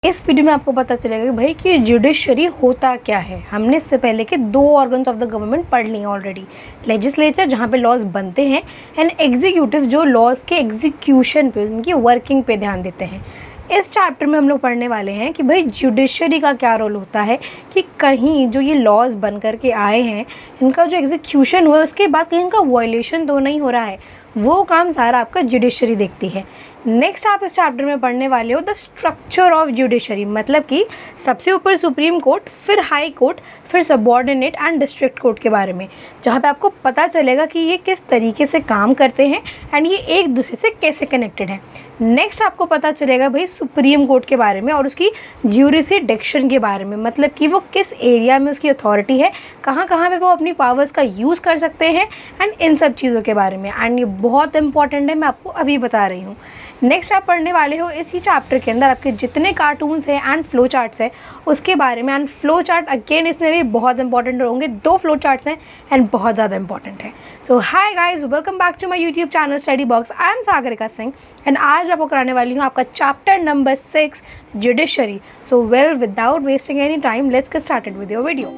इस वीडियो में आपको पता चलेगा कि भाई कि जुडिशरी होता क्या है। हमने इससे पहले के दो ऑर्गन्स ऑफ द गवर्नमेंट पढ़ लिए ऑलरेडी, लेजिस्लेचर जहाँ पे लॉज बनते हैं एंड एग्जीक्यूटिव जो लॉज के एग्जीक्यूशन पे, उनकी वर्किंग पे ध्यान देते हैं। इस चैप्टर में हम लोग पढ़ने वाले हैं कि भाई जुडिशरी का क्या रोल होता है, कि कहीं जो ये लॉज बन कर के आए हैं इनका जो एग्जीक्यूशन हुआ है उसके बाद कहीं इनका वायलेशन तो नहीं हो रहा है, वो काम सारा आपका जुडिशरी देखती है। नेक्स्ट आप इस चैप्टर में पढ़ने वाले हो द स्ट्रक्चर ऑफ जुडिशरी, मतलब कि सबसे ऊपर सुप्रीम कोर्ट, फिर हाई कोर्ट, फिर सबऑर्डिनेट एंड डिस्ट्रिक्ट कोर्ट के बारे में, जहाँ पे आपको पता चलेगा कि ये किस तरीके से काम करते हैं एंड ये एक दूसरे से कैसे कनेक्टेड है। नेक्स्ट आपको पता चलेगा भाई सुप्रीम कोर्ट के बारे में और उसकी ज्यूरिसडिक्शन के बारे में, मतलब कि वो किस एरिया में उसकी अथॉरिटी है, कहाँ कहाँ पे वो अपनी पावर्स का यूज़ कर सकते हैं एंड इन सब चीज़ों के बारे में। एंड ये बहुत इंपॉर्टेंट है, मैं आपको अभी बता रही हूँ। नेक्स्ट आप पढ़ने वाले हो इसी चैप्टर के अंदर आपके जितने कार्टून्स हैं एंड फ्लो चार्ट्स हैं उसके बारे में। एंड फ्लो चार्ट अगेन इसमें भी बहुत इंपॉर्टेंट होंगे, 2 फ्लो चार्ट्स हैं एंड बहुत ज़्यादा इंपॉर्टेंट है। So hi guys, welcome back to my YouTube channel Study Box. I am Sagarika Singh and आज आपको कराने वाली हूँ आपका chapter number 6 judiciary. So well, without wasting any time let's get started with your video.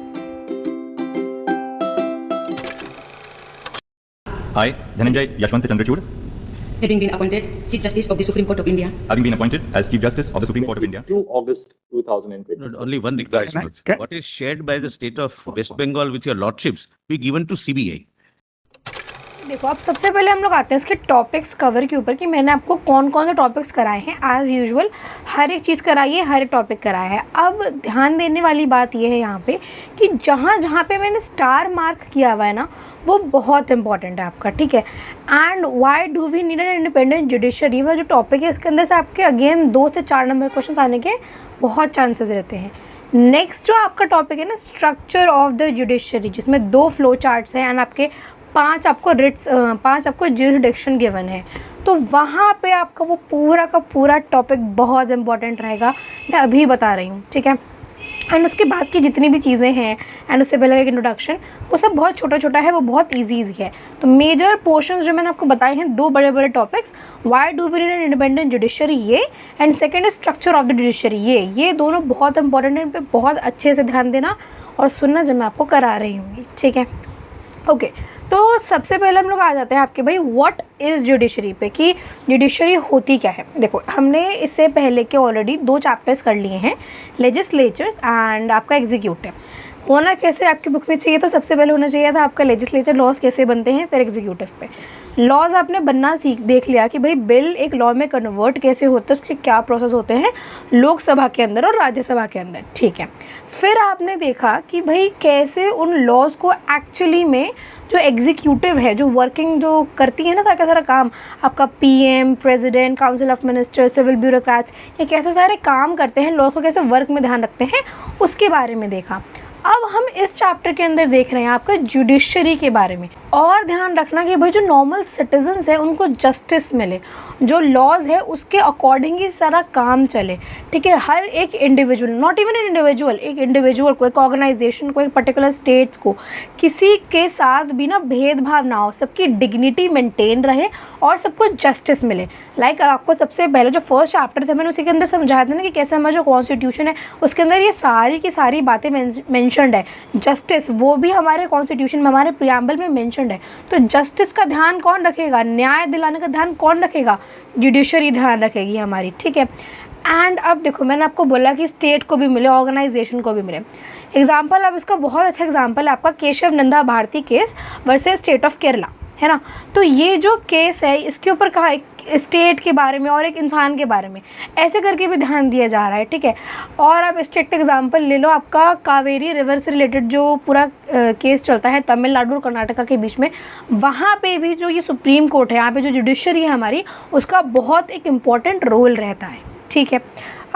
I, Dhananjay Yashwant Chandrachud, having been appointed Chief Justice of the Supreme Court of India, having been appointed as Chief Justice of the Supreme Court of India, to August 2020. Only one request. What is shared by the state of West Bengal with your lordships be given to CBI? देखो, अब सबसे पहले हम लोग आते हैं इसके topics cover के ऊपर कि मैंने आपको कौन कौन से टॉपिक्स कराए हैं। एज़ यूजुअल हर एक चीज़ कराई है, हर एक टॉपिक कराया है। अब ध्यान देने वाली बात यह है यहाँ पे कि जहाँ जहाँ पे मैंने स्टार मार्क किया हुआ है ना, वो बहुत इंपॉर्टेंट है आपका, ठीक है। And why do we need an independent judiciary, वो जो टॉपिक है इसके अंदर से आपके अगेन 2 से 4 नंबर क्वेश्चन आने के बहुत चांसेस रहते हैं। नेक्स्ट जो आपका टॉपिक है ना, स्ट्रक्चर ऑफ द जुडिशरी, जिसमें 2 फ्लो चार्ट्स हैं एंड आपके 5 आपको ज्यूरिसडिक्शन गिवन है, तो वहाँ पे आपका वो पूरा का पूरा टॉपिक बहुत इंपॉर्टेंट रहेगा, मैं अभी बता रही हूँ, ठीक है। एंड उसके बाद की जितनी भी चीज़ें हैं एंड उससे पहले एक इंट्रोडक्शन, वो सब बहुत छोटा छोटा है, वो बहुत इजी है। तो मेजर पोर्शंस जो मैंने आपको बताए हैं, 2 बड़े बड़े topics, why do we need an independent judiciary ये, and second is structure of the judiciary ये दोनों बहुत इंपॉर्टेंट है। इन पर बहुत अच्छे से ध्यान देना और सुनना जब मैं आपको करा रही हूँ, ठीक है। ओके, तो सबसे पहले हम लोग आ जाते हैं आपके भाई व्हाट इज़ जुडिशरी पे, कि जुडिशरी होती क्या है। देखो, हमने इससे पहले के ऑलरेडी 2 चैप्टर्स कर लिए हैं, लेजिस्लेचर्स एंड आपका एग्जीक्यूटिव। होना कैसे आपकी बुक में चाहिए था, सबसे पहले होना चाहिए था आपका लेजिस्लेचर, लॉज कैसे बनते हैं, फिर एग्जीक्यूटिव पे। लॉज आपने बनना देख लिया कि भाई बिल एक लॉ में कन्वर्ट कैसे होता है, उसके क्या प्रोसेस होते हैं लोकसभा के अंदर और राज्यसभा के अंदर, ठीक है। फिर आपने देखा कि भाई कैसे उन लॉज को एक्चुअली में जो एग्जीक्यूटिव है, जो वर्किंग जो करती है ना सारा का सारा काम, आपका PM, president, council of minister, civil bureaucrats, ये कैसे सारे काम करते हैं, लॉज को कैसे वर्क में ध्यान रखते हैं, उसके बारे में देखा। अब हम इस चैप्टर के अंदर देख रहे हैं आपका जुडिशरी के बारे में। और ध्यान रखना कि भाई जो नॉर्मल सिटीजन्स हैं उनको जस्टिस मिले, जो लॉज है उसके अकॉर्डिंग ही सारा काम चले, ठीक है। हर एक individual, not even an individual, एक इंडिविजुअल को, एक ऑर्गेनाइजेशन को, एक पर्टिकुलर स्टेट्स को किसी के साथ भी ना भेदभाव ना हो, सबकी डिग्निटी मेंटेन रहे और सबको जस्टिस मिले। लाइक आपको सबसे पहले जो फर्स्ट चैप्टर थे मैंने उसी के अंदर समझाया था ना कि कैसे हमारा जो कॉन्स्टिट्यूशन है उसके अंदर ये सारी की सारी बातें मेंशन्ड है। जस्टिस वो भी हमारे कॉन्स्टिट्यूशन में, हमारे प्रियम्बल में मेंशन्ड है। तो जस्टिस का ध्यान कौन रखेगा, न्याय दिलाने का ध्यान कौन रखेगा, जुडिशरी ध्यान रखेगी हमारी, ठीक है। एंड अब देखो, मैंने आपको बोला कि स्टेट को भी मिले, ऑर्गेनाइजेशन को भी मिले। एग्जाम्पल, अब इसका बहुत अच्छा एग्जाम्पल है आपका Kesavananda Bharati case versus state of Kerala, है ना। तो ये जो केस है इसके ऊपर कहा स्टेट के बारे में और एक इंसान के बारे में ऐसे करके भी ध्यान दिया जा रहा है, ठीक है। और अब स्टेट एग्जांपल ले लो, आपका कावेरी रिवर से रिलेटेड जो पूरा केस चलता है तमिलनाडु और कर्नाटका के बीच में, वहाँ पे भी जो ये सुप्रीम कोर्ट है, यहाँ पे जो जुडिशरी है हमारी, उसका बहुत एक इम्पॉर्टेंट रोल रहता है, ठीक है।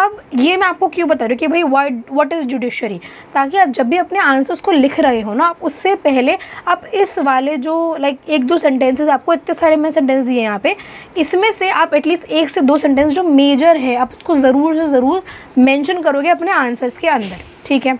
अब ये मैं आपको क्यों बता रही हूँ कि भाई व्हाट इज़ जुडिशरी, ताकि आप जब भी अपने आंसर्स को लिख रहे हो ना, उससे पहले आप इस वाले जो 1-2 सेंटेंसेस, आपको इतने सारे मैं सेंटेंस दिए यहाँ पे, इसमें से आप एटलीस्ट 1 से 2 सेंटेंस जो मेजर है आप उसको ज़रूर से ज़रूर मेंशन करोगे अपने आंसर्स के अंदर, ठीक है।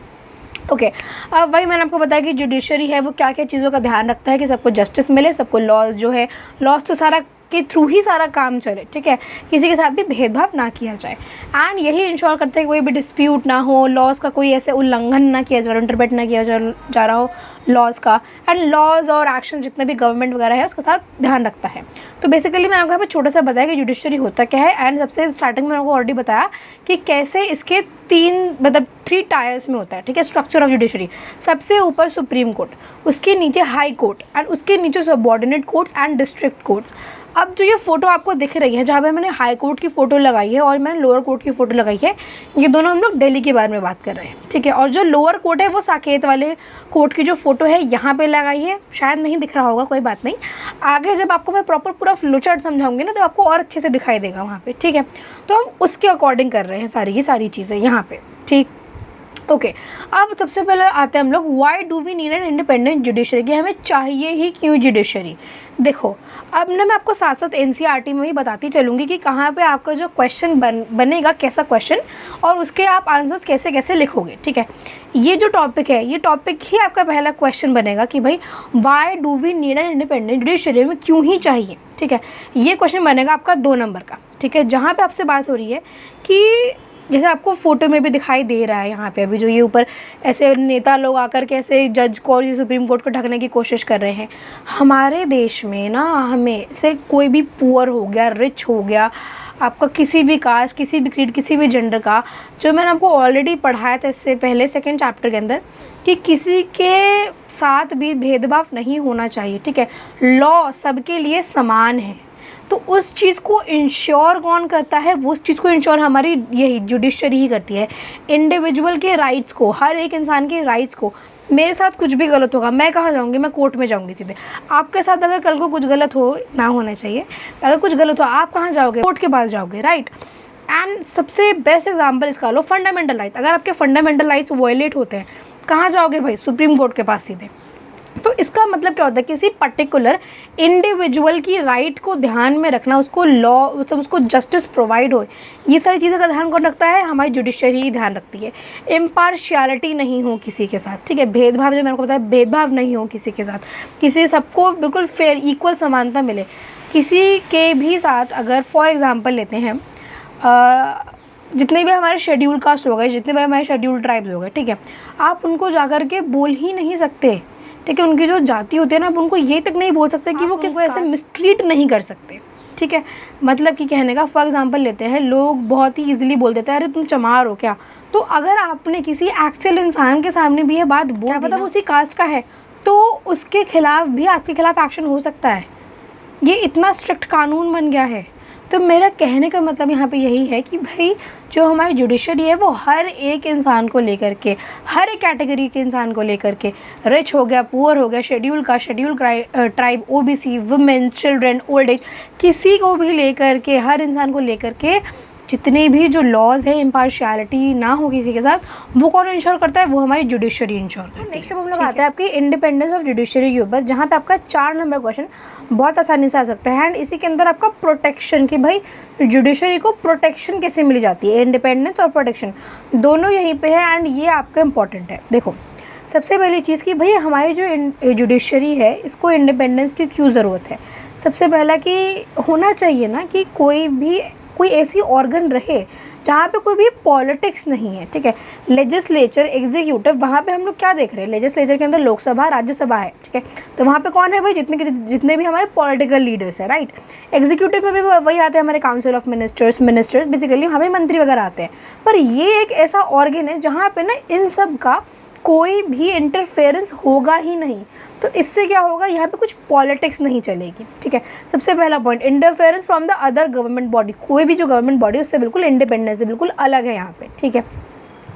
ओके, अब वही मैंने आपको बताया कि जुडिशरी है वो क्या क्या चीज़ों का ध्यान रखता है कि सबको जस्टिस मिले, सबको लॉज जो है, लॉज तो सारा आपके थ्रू ही सारा काम चले, ठीक है, किसी के साथ भी भेदभाव ना किया जाए। एंड यही इंश्योर करते हैं कोई भी डिस्प्यूट ना हो, लॉज का कोई ऐसे उल्लंघन ना किया जाए, इंटरप्रेट ना किया जा रहा हो लॉज का, एंड लॉज और एक्शन जितने भी गवर्नमेंट वगैरह है उसके साथ ध्यान रखता है। तो बेसिकली मैंने आपको यहाँ पे छोटा सा बताया कि जुडिशरी होता क्या है, एंड सबसे स्टार्टिंग में आपको ऑलरेडी बताया कि कैसे इसके 3 टायर्स में होता है, ठीक है, स्ट्रक्चर ऑफ जुडिशरी। सबसे ऊपर सुप्रीम कोर्ट, उसके नीचे हाई कोर्ट, एंड उसके नीचे subordinate courts and district courts. अब जो ये फ़ोटो आपको दिख रही है, जहाँ पे मैंने हाई कोर्ट की फ़ोटो लगाई है और मैंने लोअर कोर्ट की फ़ोटो लगाई है, ये दोनों हम लोग दिल्ली के बारे में बात कर रहे हैं, ठीक है। और जो लोअर कोर्ट है वो साकेत वाले कोर्ट की जो फ़ोटो है यहाँ पे लगाई है, शायद नहीं दिख रहा होगा, कोई बात नहीं, आगे जब आपको मैं प्रॉपर पूरा फ्लोचार्ट समझाऊंगी ना तो आपको और अच्छे से दिखाई देगा वहाँ पे, ठीक है। तो हम उसके अकॉर्डिंग कर रहे हैं सारी की सारी चीज़ें यहाँ पे, ठीक। ओके, अब सबसे पहले आते हैं हम लोग why do we need an independent judiciary, कि हमें चाहिए ही क्यों जुडिशरी। देखो, अब ना मैं आपको साथ साथ एनसीईआरटी में भी बताती चलूँगी कि कहाँ पे आपका जो क्वेश्चन बनेगा, कैसा क्वेश्चन, और उसके आप आंसर्स कैसे कैसे लिखोगे, ठीक है। ये जो टॉपिक है, ये टॉपिक ही आपका पहला क्वेश्चन बनेगा कि भाई why do we need an independent judiciary, में क्यों ही चाहिए, ठीक है। ये क्वेश्चन बनेगा आपका 2 नंबर का, ठीक है, जहाँ पे आपसे बात हो रही है कि जैसे आपको फ़ोटो में भी दिखाई दे रहा है यहाँ पे अभी जो ये ऊपर ऐसे नेता लोग आकर के ऐसे जज को और ये सुप्रीम कोर्ट को ढकने की कोशिश कर रहे हैं। हमारे देश में ना, हमें से कोई भी पुअर हो गया, रिच हो गया, आपका किसी भी कास्ट, किसी भी क्रीड, किसी भी जेंडर का, जो मैंने आपको ऑलरेडी पढ़ाया था इससे पहले 2nd चैप्टर के अंदर, कि किसी के साथ भी भेदभाव नहीं होना चाहिए, ठीक है। लॉ सबके लिए समान है। तो उस चीज़ को इंश्योर कौन करता है, वो उस चीज़ को इंश्योर हमारी यही जुडिशरी ही करती है। इंडिविजुअल के राइट्स को, हर एक इंसान के राइट्स को, मेरे साथ कुछ भी गलत होगा, मैं कहाँ जाऊँगी, मैं कोर्ट में जाऊँगी सीधे। आपके साथ अगर कल को कुछ गलत हो, ना होना चाहिए, अगर कुछ गलत हो आप कहाँ जाओगे, कोर्ट के पास जाओगे, राइट। एंड सबसे बेस्ट एग्जाम्पल इसका लो फंडामेंटल राइट, अगर आपके फंडामेंटल राइट्स वायलेट होते हैं, कहाँ जाओगे भाई, सुप्रीम कोर्ट के पास सीधे। तो इसका मतलब क्या होता है, किसी पर्टिकुलर इंडिविजुअल की राइट को ध्यान में रखना, उसको लॉ, मतलब उसको जस्टिस प्रोवाइड हो, ये सारी चीज़ें का ध्यान कौन रखता है, हमारी जुडिशरी ही ध्यान रखती है। इम्पार्शियलिटी नहीं हो किसी के साथ, ठीक है, भेदभाव, जो मैंने आपको बताया, भेदभाव नहीं हो किसी के साथ, किसी सबको बिल्कुल फेयर इक्वल समानता मिले। किसी के भी साथ अगर फॉर एग्ज़ाम्पल लेते हैं, जितने भी हमारे शेड्यूल कास्ट हो गए, जितने भी हमारे शेड्यूल ट्राइब्स हो गए, ठीक है, आप उनको जाकर के बोल ही नहीं सकते, ठीक है। उनकी जो जाति होती है ना, आप उनको ये तक नहीं बोल सकते कि वो किसी को ऐसे मिसट्रीट नहीं कर सकते, ठीक है। मतलब कि कहने का फॉर एग्जांपल लेते हैं, लोग बहुत ही इजीली बोल देते हैं अरे तुम चमार हो क्या। तो अगर आपने किसी एक्चुअल इंसान के सामने भी ये बात बोल, क्या पता वो उसी कास्ट का है, तो उसके खिलाफ भी आपके खिलाफ एक्शन हो सकता है। ये इतना स्ट्रिक्ट कानून बन गया है। तो मेरा कहने का मतलब यहाँ पे यही है कि भाई जो हमारी जुडिशरी है वो हर एक इंसान को लेकर के, हर एक कैटेगरी के इंसान को लेकर के, रिच हो गया, पुअर हो गया, शेड्यूल का, schedule tribe, OBC, women, children, old age, किसी को भी लेकर के, हर इंसान को लेकर के जितने भी जो लॉज है, इम्पार्शियलिटी ना हो किसी के साथ, वो कौन इंश्योर करता है, वो हमारी जुडिशरी इंश्योर करती है। नेक्स्ट हम लोग आते हैं आपकी इंडिपेंडेंस ऑफ जुडिशरी के ऊपर, जहाँ पे आपका 4 नंबर क्वेश्चन बहुत आसानी से आ सकता है। एंड इसी के अंदर आपका प्रोटेक्शन, कि भाई जुडिशरी को प्रोटेक्शन कैसे मिली जाती है, इंडिपेंडेंस और प्रोटेक्शन दोनों यहीं पे है, एंड ये आपका इंपॉर्टेंट है। देखो, सबसे पहली चीज़ कि भाई हमारी जो जुडिशरी है इसको इंडिपेंडेंस की क्यों ज़रूरत है। सबसे पहला कि होना चाहिए ना कि कोई ऐसी ऑर्गन रहे जहाँ पे कोई भी पॉलिटिक्स नहीं है, ठीक है। लेजिस्लेचर, एग्जीक्यूटिव, वहाँ पे हम लोग क्या देख रहे हैं, लेजिस्लेचर के अंदर लोकसभा, राज्यसभा है, ठीक है। तो वहाँ पे कौन है भाई, जितने भी हमारे पॉलिटिकल लीडर्स हैं, राइट। एग्जीक्यूटिव में भी वही आते हैं हमारे काउंसिल ऑफ मिनिस्टर्स, बेसिकली हमें मंत्री वगैरह आते हैं। पर ये एक ऐसा ऑर्गन है जहाँ पे ना इन सब का कोई भी इंटरफेरेंस होगा ही नहीं। तो इससे क्या होगा, यहाँ पे कुछ पॉलिटिक्स नहीं चलेगी, ठीक है। सबसे पहला point, interference from the other government body, कोई भी जो गवर्नमेंट बॉडी उससे बिल्कुल इंडिपेंडेंस है, बिल्कुल अलग है यहाँ पे, ठीक है।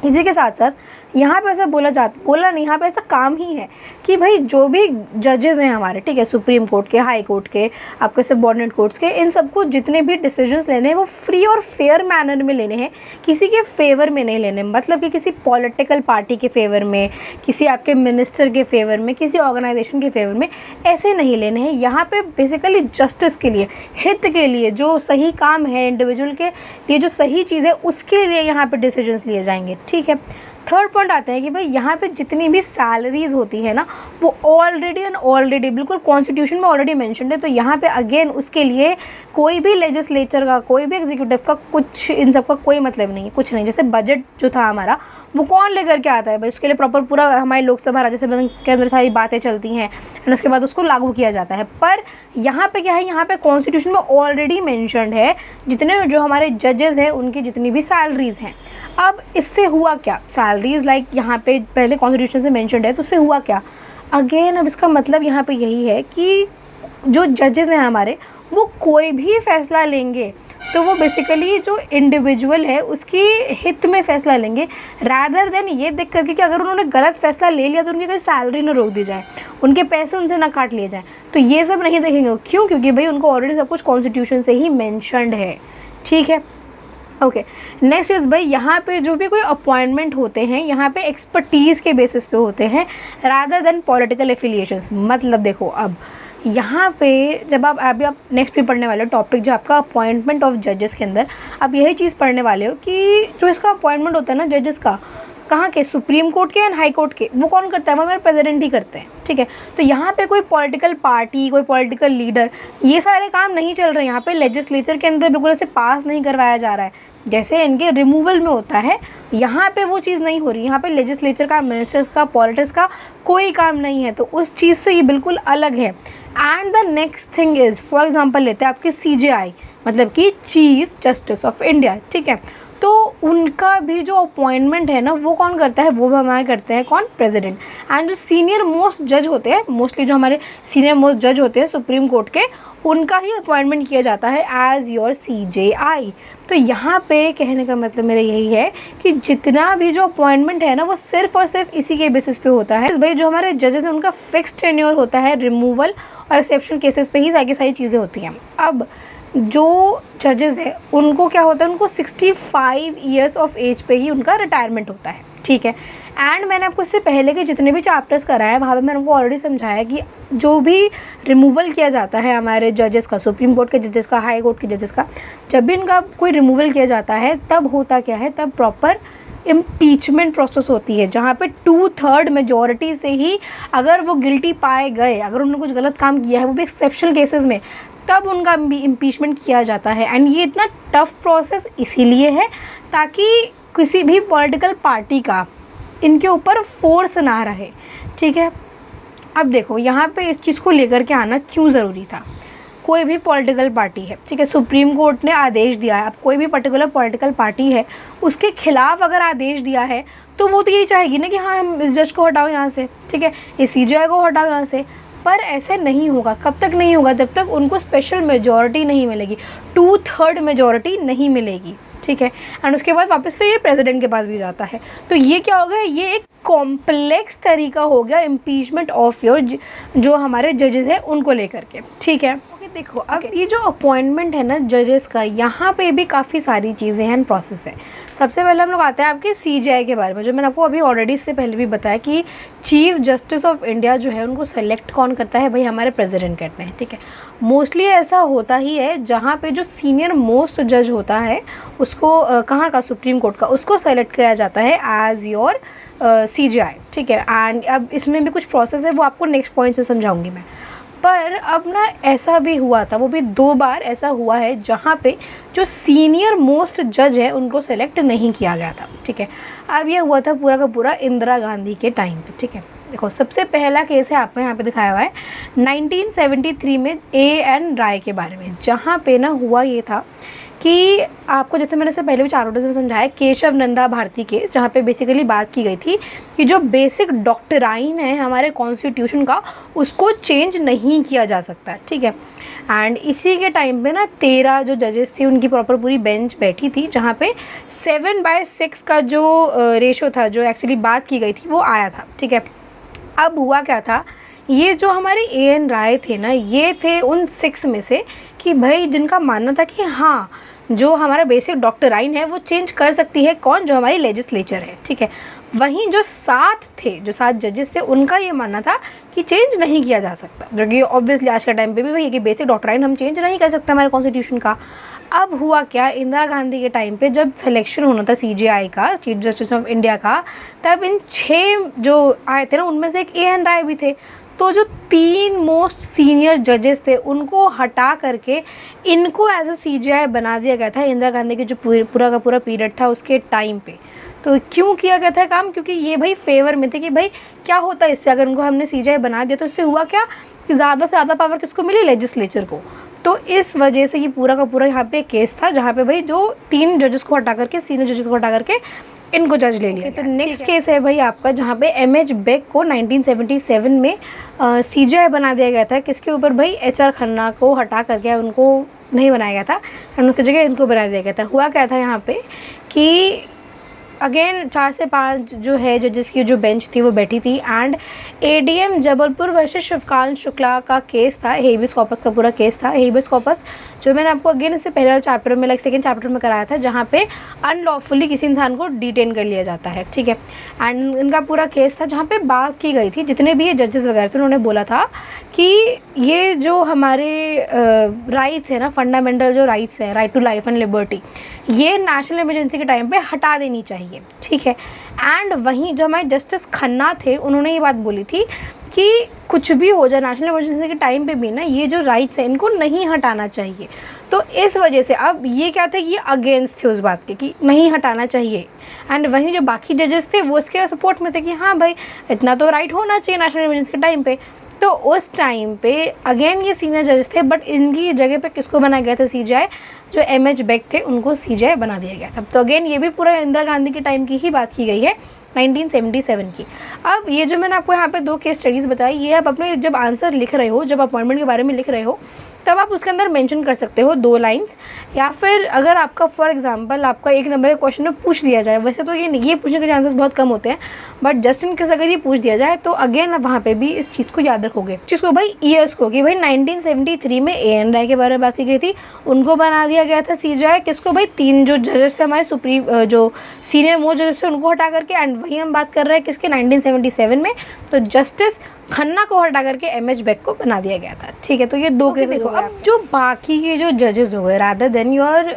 इसी के साथ साथ यहाँ पे ऐसा बोला नहीं, यहाँ पे ऐसा काम ही है कि भाई जो भी जजेस हैं हमारे, ठीक है, सुप्रीम कोर्ट के, हाई कोर्ट के, आपके सबऑर्डिनेट कोर्ट्स के, इन सबको जितने भी डिसीजंस लेने हैं वो फ्री और फेयर मैनर में लेने हैं, किसी के फेवर में नहीं लेने। मतलब कि किसी पॉलिटिकल पार्टी के फेवर में, किसी आपके मिनिस्टर के फेवर में, किसी ऑर्गेनाइजेशन के फेवर में ऐसे नहीं लेने हैं। यहाँ पे बेसिकली जस्टिस के लिए, हित के लिए, जो सही काम है इंडिविजुअल के लिए, जो सही चीज़ है उसके लिए यहाँ पे डिसीजंस लिए जाएंगे, ठीक है। थर्ड पॉइंट आते हैं कि भाई यहाँ पे जितनी भी सैलरीज होती है ना वो ऑलरेडी बिल्कुल कॉन्स्टिट्यूशन में ऑलरेडी मेंशन्ड है। तो यहाँ पे अगेन उसके लिए कोई भी लेजिस्लेचर का, कोई भी एग्जीक्यूटिव का, कुछ इन सब का कोई मतलब नहीं है, कुछ नहीं। जैसे बजट जो था हमारा वो कौन लेकर के आता है भाई, उसके लिए प्रॉपर पूरा हमारी लोकसभा राज्यसभा के अंदर सारी बातें चलती हैं एंड उसके बाद उसको लागू किया जाता है। पर यहाँ पे क्या है, यहाँ पे कॉन्स्टिट्यूशन में ऑलरेडी मेंशन्ड है जितने जो हमारे जजेस हैं उनकी जितनी भी सैलरीज हैं। अब इससे हुआ क्या, सैलरीज लाइक यहाँ पे पहले कॉन्स्टिट्यूशन से मेंशन्ड है, तो उससे हुआ क्या अगेन, अब इसका मतलब यहाँ पे यही है कि जो जजेस हैं हमारे वो कोई भी फैसला लेंगे तो वो बेसिकली जो इंडिविजुअल है उसकी हित में फ़ैसला लेंगे, रैदर देन ये देख करके कि अगर उन्होंने गलत फैसला ले लिया तो उनकी कोई सैलरी ना रोक दी जाए, उनके पैसे उनसे ना काट लिए जाए। तो ये सब नहीं देखेंगे। क्यों? क्योंकि भाई उनको ऑलरेडी सब कुछ कॉन्स्टिट्यूशन से ही मेंशन्ड है। ठीक है, ओके। नेक्स्ट इज़ भाई यहाँ पे जो भी कोई अपॉइंटमेंट होते हैं यहाँ पे एक्सपर्टीज़ के बेसिस पे होते हैं रादर देन पॉलिटिकल एफिलिएशंस। मतलब देखो, अब यहाँ पे जब आप अभी आप नेक्स्ट भी पढ़ने वाले हो टॉपिक जो आपका अपॉइंटमेंट ऑफ जजेस के अंदर आप यही चीज़ पढ़ने वाले हो कि जो इसका अपॉइंटमेंट होता है ना जजेस का, कहाँ के, सुप्रीम कोर्ट के एंड हाई कोर्ट के, वो कौन करता है? वो हमारे प्रेसिडेंट ही करते हैं। ठीक है, तो यहाँ पे कोई पॉलिटिकल पार्टी, कोई पॉलिटिकल लीडर, ये सारे काम नहीं चल रहे हैं। यहाँ पे लेजिस्लेचर के अंदर बिल्कुल ऐसे पास नहीं करवाया जा रहा है जैसे इनके रिमूवल में होता है। यहाँ पे वो चीज़ नहीं हो रही। यहाँ पे लेजिस्लेचर का, मिनिस्टर्स का, पॉलिटिक्स का कोई काम नहीं है। तो उस चीज़ से ये बिल्कुल अलग है। And the next thing is, for example लेते हैं आपके CJI, मतलब कि चीफ जस्टिस ऑफ इंडिया। ठीक है, तो उनका भी जो अपॉइंटमेंट है ना वो कौन करता है? वो हमारे करते हैं कौन? प्रेसिडेंट। एंड जो सीनियर मोस्ट जज होते हैं, मोस्टली जो हमारे सीनियर मोस्ट जज होते हैं सुप्रीम कोर्ट के, उनका ही अपॉइंटमेंट किया जाता है एज योर CJI। तो यहाँ पे कहने का मतलब मेरा यही है कि जितना भी जो अपॉइंटमेंट है ना वो सिर्फ और सिर्फ इसी के बेसिस पे होता है। भाई जो हमारे जजेस हैं उनका फिक्स्ड टेन्योर होता है, रिमूवल और एक्सेप्शनल केसेस पे ही सारी चीज़ें होती हैं। अब जो जजेस है उनको क्या होता है, उनको 65 ईयर्स ऑफ एज पे ही उनका रिटायरमेंट होता है। ठीक है, एंड मैंने आपको इससे पहले के जितने भी चैप्टर्स कराए हैं वहाँ पे मैंने आपको ऑलरेडी समझाया कि जो भी रिमूवल किया जाता है हमारे जजेस का, सुप्रीम कोर्ट के जजेस का, हाई कोर्ट के जजेस का, जब भी इनका कोई रिमूवल किया जाता है तब होता क्या है, तब प्रॉपर इम्पीचमेंट प्रोसेस होती है जहाँ पे 2/3 मेजॉरिटी से ही अगर वो गिल्टी पाए गए, अगर उन्होंने कुछ गलत काम किया है वो भी एक्सेप्शनल केसेस में, तब उनका इम्पीचमेंट किया जाता है। एंड ये इतना टफ प्रोसेस इसीलिए है ताकि किसी भी पॉलिटिकल पार्टी का इनके ऊपर फोर्स ना रहे। ठीक है, अब देखो यहाँ पे इस चीज़ को लेकर के आना क्यों ज़रूरी था। कोई भी पॉलिटिकल पार्टी है, ठीक है, सुप्रीम कोर्ट ने आदेश दिया है, अब कोई भी पर्टिकुलर पॉलिटिकल पार्टी है उसके खिलाफ अगर आदेश दिया है तो वो तो यही चाहेगी ना कि हाँ हम इस जज को हटाओ यहाँ से, ठीक है, इस CJI को हटाओ यहाँ से। पर ऐसे नहीं होगा। कब तक नहीं होगा? जब तक उनको स्पेशल मेजॉरिटी नहीं मिलेगी, 2/3 मेजॉरिटी नहीं मिलेगी। ठीक है, एंड उसके बाद वापस फिर ये प्रेसिडेंट के पास भी जाता है। तो ये क्या हो गया, ये एक कॉम्प्लेक्स तरीका हो गया इम्पीचमेंट ऑफ योर जो हमारे जजेस हैं उनको लेकर के। ठीक है, ओके। देखो अब ये जो अपॉइंटमेंट है ना जजेस का, यहाँ पे भी काफ़ी सारी चीज़ें हैं, प्रोसेस है। सबसे पहले हम लोग आते हैं आपके CJI के बारे में, जो मैंने आपको अभी ऑलरेडी इससे पहले भी बताया कि चीफ जस्टिस ऑफ इंडिया जो है उनको सेलेक्ट कौन करता है? भाई हमारे प्रेसिडेंट करते हैं। ठीक है, मोस्टली ऐसा होता ही है जहाँ पे जो सीनियर मोस्ट जज होता है उसको कहाँ का, सुप्रीम कोर्ट का, उसको सेलेक्ट किया जाता है एज योर CJI। ठीक है, एंड अब इसमें भी कुछ प्रोसेस है वो आपको नेक्स्ट पॉइंट से समझाऊंगी मैं। पर अब ना ऐसा भी हुआ था, वो भी 2 बार ऐसा हुआ है जहाँ पे जो सीनियर मोस्ट जज है उनको सेलेक्ट नहीं किया गया था। ठीक है, अब ये हुआ था पूरा का पूरा इंदिरा गांधी के टाइम पे। ठीक है, देखो सबसे पहला केस है आपको यहाँ पे दिखाया हुआ है 1973 में A.N. राय के बारे में, जहाँ पे ना हुआ ये था कि आपको जैसे मैंने इससे पहले भी 4 नोटिस में समझाया, केशव नंदा भारती केस, जहाँ पे बेसिकली बात की गई थी कि जो बेसिक डॉक्ट्राइन है हमारे कॉन्स्टिट्यूशन का उसको चेंज नहीं किया जा सकता। ठीक है, एंड इसी के टाइम पे ना 13 जो जजेस थे उनकी प्रॉपर पूरी बेंच बैठी थी, जहाँ पे 7/6 का जो रेशो था, जो एक्चुअली बात की गई थी, वो आया था। ठीक है, अब हुआ क्या था, ये जो हमारे A.N. राय थे ना, ये थे उन 6 में से कि भाई जिनका मानना था कि हाँ जो हमारा बेसिक डॉक्ट्राइन है वो चेंज कर सकती है कौन, जो हमारी लेजिस्लेचर है। ठीक है, वहीं जो 7 थे, जो 7 जजेस थे, उनका ये मानना था कि चेंज नहीं किया जा सकता, जो कि ऑब्वियसली आज के टाइम पे भी वही है कि बेसिक डॉक्ट्राइन हम चेंज नहीं कर सकते हमारे कॉन्स्टिट्यूशन का। अब हुआ क्या, इंदिरा गांधी के टाइम पे जब सिलेक्शन होना था CJI का, चीफ जस्टिस ऑफ इंडिया का, तब इन 6 जो आए थे ना उनमें से एक AN राय भी थे। तो जो 3 मोस्ट सीनियर जजेस थे उनको हटा करके इनको एज अ CJI बना दिया गया था इंदिरा गांधी के जो पूरा का पूरा पीरियड था उसके टाइम पे। तो क्यों किया गया था काम, क्योंकि ये भाई फेवर में थे कि भाई क्या होता है इससे, अगर उनको हमने CJI बना दिया तो इससे हुआ क्या कि ज़्यादा से ज़्यादा पावर किसको मिली, लेजिस्लेचर को। तो इस वजह से ये पूरा का पूरा यहाँ पे केस था जहाँ पे भाई जो 3 जजेस को हटा करके, सीनियर जजेस को हटा करके इनको जज ले लिया। तो नेक्स्ट केस है भाई आपका जहाँ पे MH बेग को 1977 में CJI बना दिया गया था। किसके ऊपर भाई, HR खन्ना को हटा करके उनको नहीं बनाया गया था, उनकी जगह इनको बना दिया गया था। हुआ क्या था यहाँ पे कि अगेन 4 से 5 जो है जजेस की जो बेंच थी वो बैठी थी and ADM Jabalpur versus Shivkant Shukla का केस था, हेबियस कॉर्पस का पूरा केस था। हेबियस कॉर्पस जो मैंने आपको अगेन इससे पहले चैप्टर में सेकंड चैप्टर में कराया था, जहाँ पे अनलॉफुली किसी इंसान को डिटेन कर लिया जाता है, ठीक है। एंड इनका पूरा केस था जहाँ पे बात की गई थी, जितने भी ये जजेस वगैरह थे उन्होंने बोला था कि ये जो हमारे राइट्स है ना, फंडामेंटल जो राइट्स है, right to life and liberty, ये नेशनल इमरजेंसी के टाइम पे हटा देनी चाहिए, ठीक है। एंड वहीं जो हमारे जस्टिस खन्ना थे उन्होंने ये बात बोली थी कि कुछ भी हो जाए नेशनल इमरजेंसी के टाइम पे भी ना ये जो राइट्स हैं इनको नहीं हटाना चाहिए। तो इस वजह से अब ये क्या थे, ये अगेंस्ट थे उस बात के कि नहीं हटाना चाहिए। एंड वहीं जो बाकी जजेस थे वो इसके सपोर्ट में थे कि हाँ भाई इतना तो राइट होना चाहिए नेशनल इमरजेंसी के टाइम पे। तो उस टाइम पे अगेन ये सीनियर जजेस थे, बट इनकी जगह पे किसको बनाया गया था, CJI, जो MH बेग थे उनको CJI बना दिया गया था। तो अगेन ये भी पूरा इंदिरा गांधी के टाइम की ही बात की गई है, 1977 की। अब ये जो मैंने आपको यहाँ पे 2 केस स्टडीज़ बताई, ये आप अपने जब आंसर लिख रहे हो, जब अपॉइंटमेंट के बारे में लिख रहे हो, तब आप उसके अंदर मेंशन कर सकते हो 2 लाइंस, या फिर अगर आपका फॉर एग्जांपल आपका 1 नंबर के क्वेश्चन में पूछ दिया जाए, वैसे तो ये पूछने के चांसेस बहुत कम होते हैं, बट जस्ट इन केस अगर ये पूछ दिया जाए तो अगेन आप वहाँ पे भी इस चीज़ को याद रखोगे, जिसको भाई ईयर्स को, कि भाई 1973 में AN राय के बारे में बात की गई थी, उनको बना दिया गया था CJI। किसको भाई, 3 जो जजेस थे हमारे सुप्रीम जो सीनियर मोस्ट जजेस थे उनको हटा करके, एंड वही हम बात कर रहे हैं किसके, 1977 में, तो जस्टिस खन्ना को हटा करके MH बेग को बना दिया गया था, ठीक है। तो ये 2 केस देखो। अब जो बाकी के जो जजेस हो गए रादर देन योर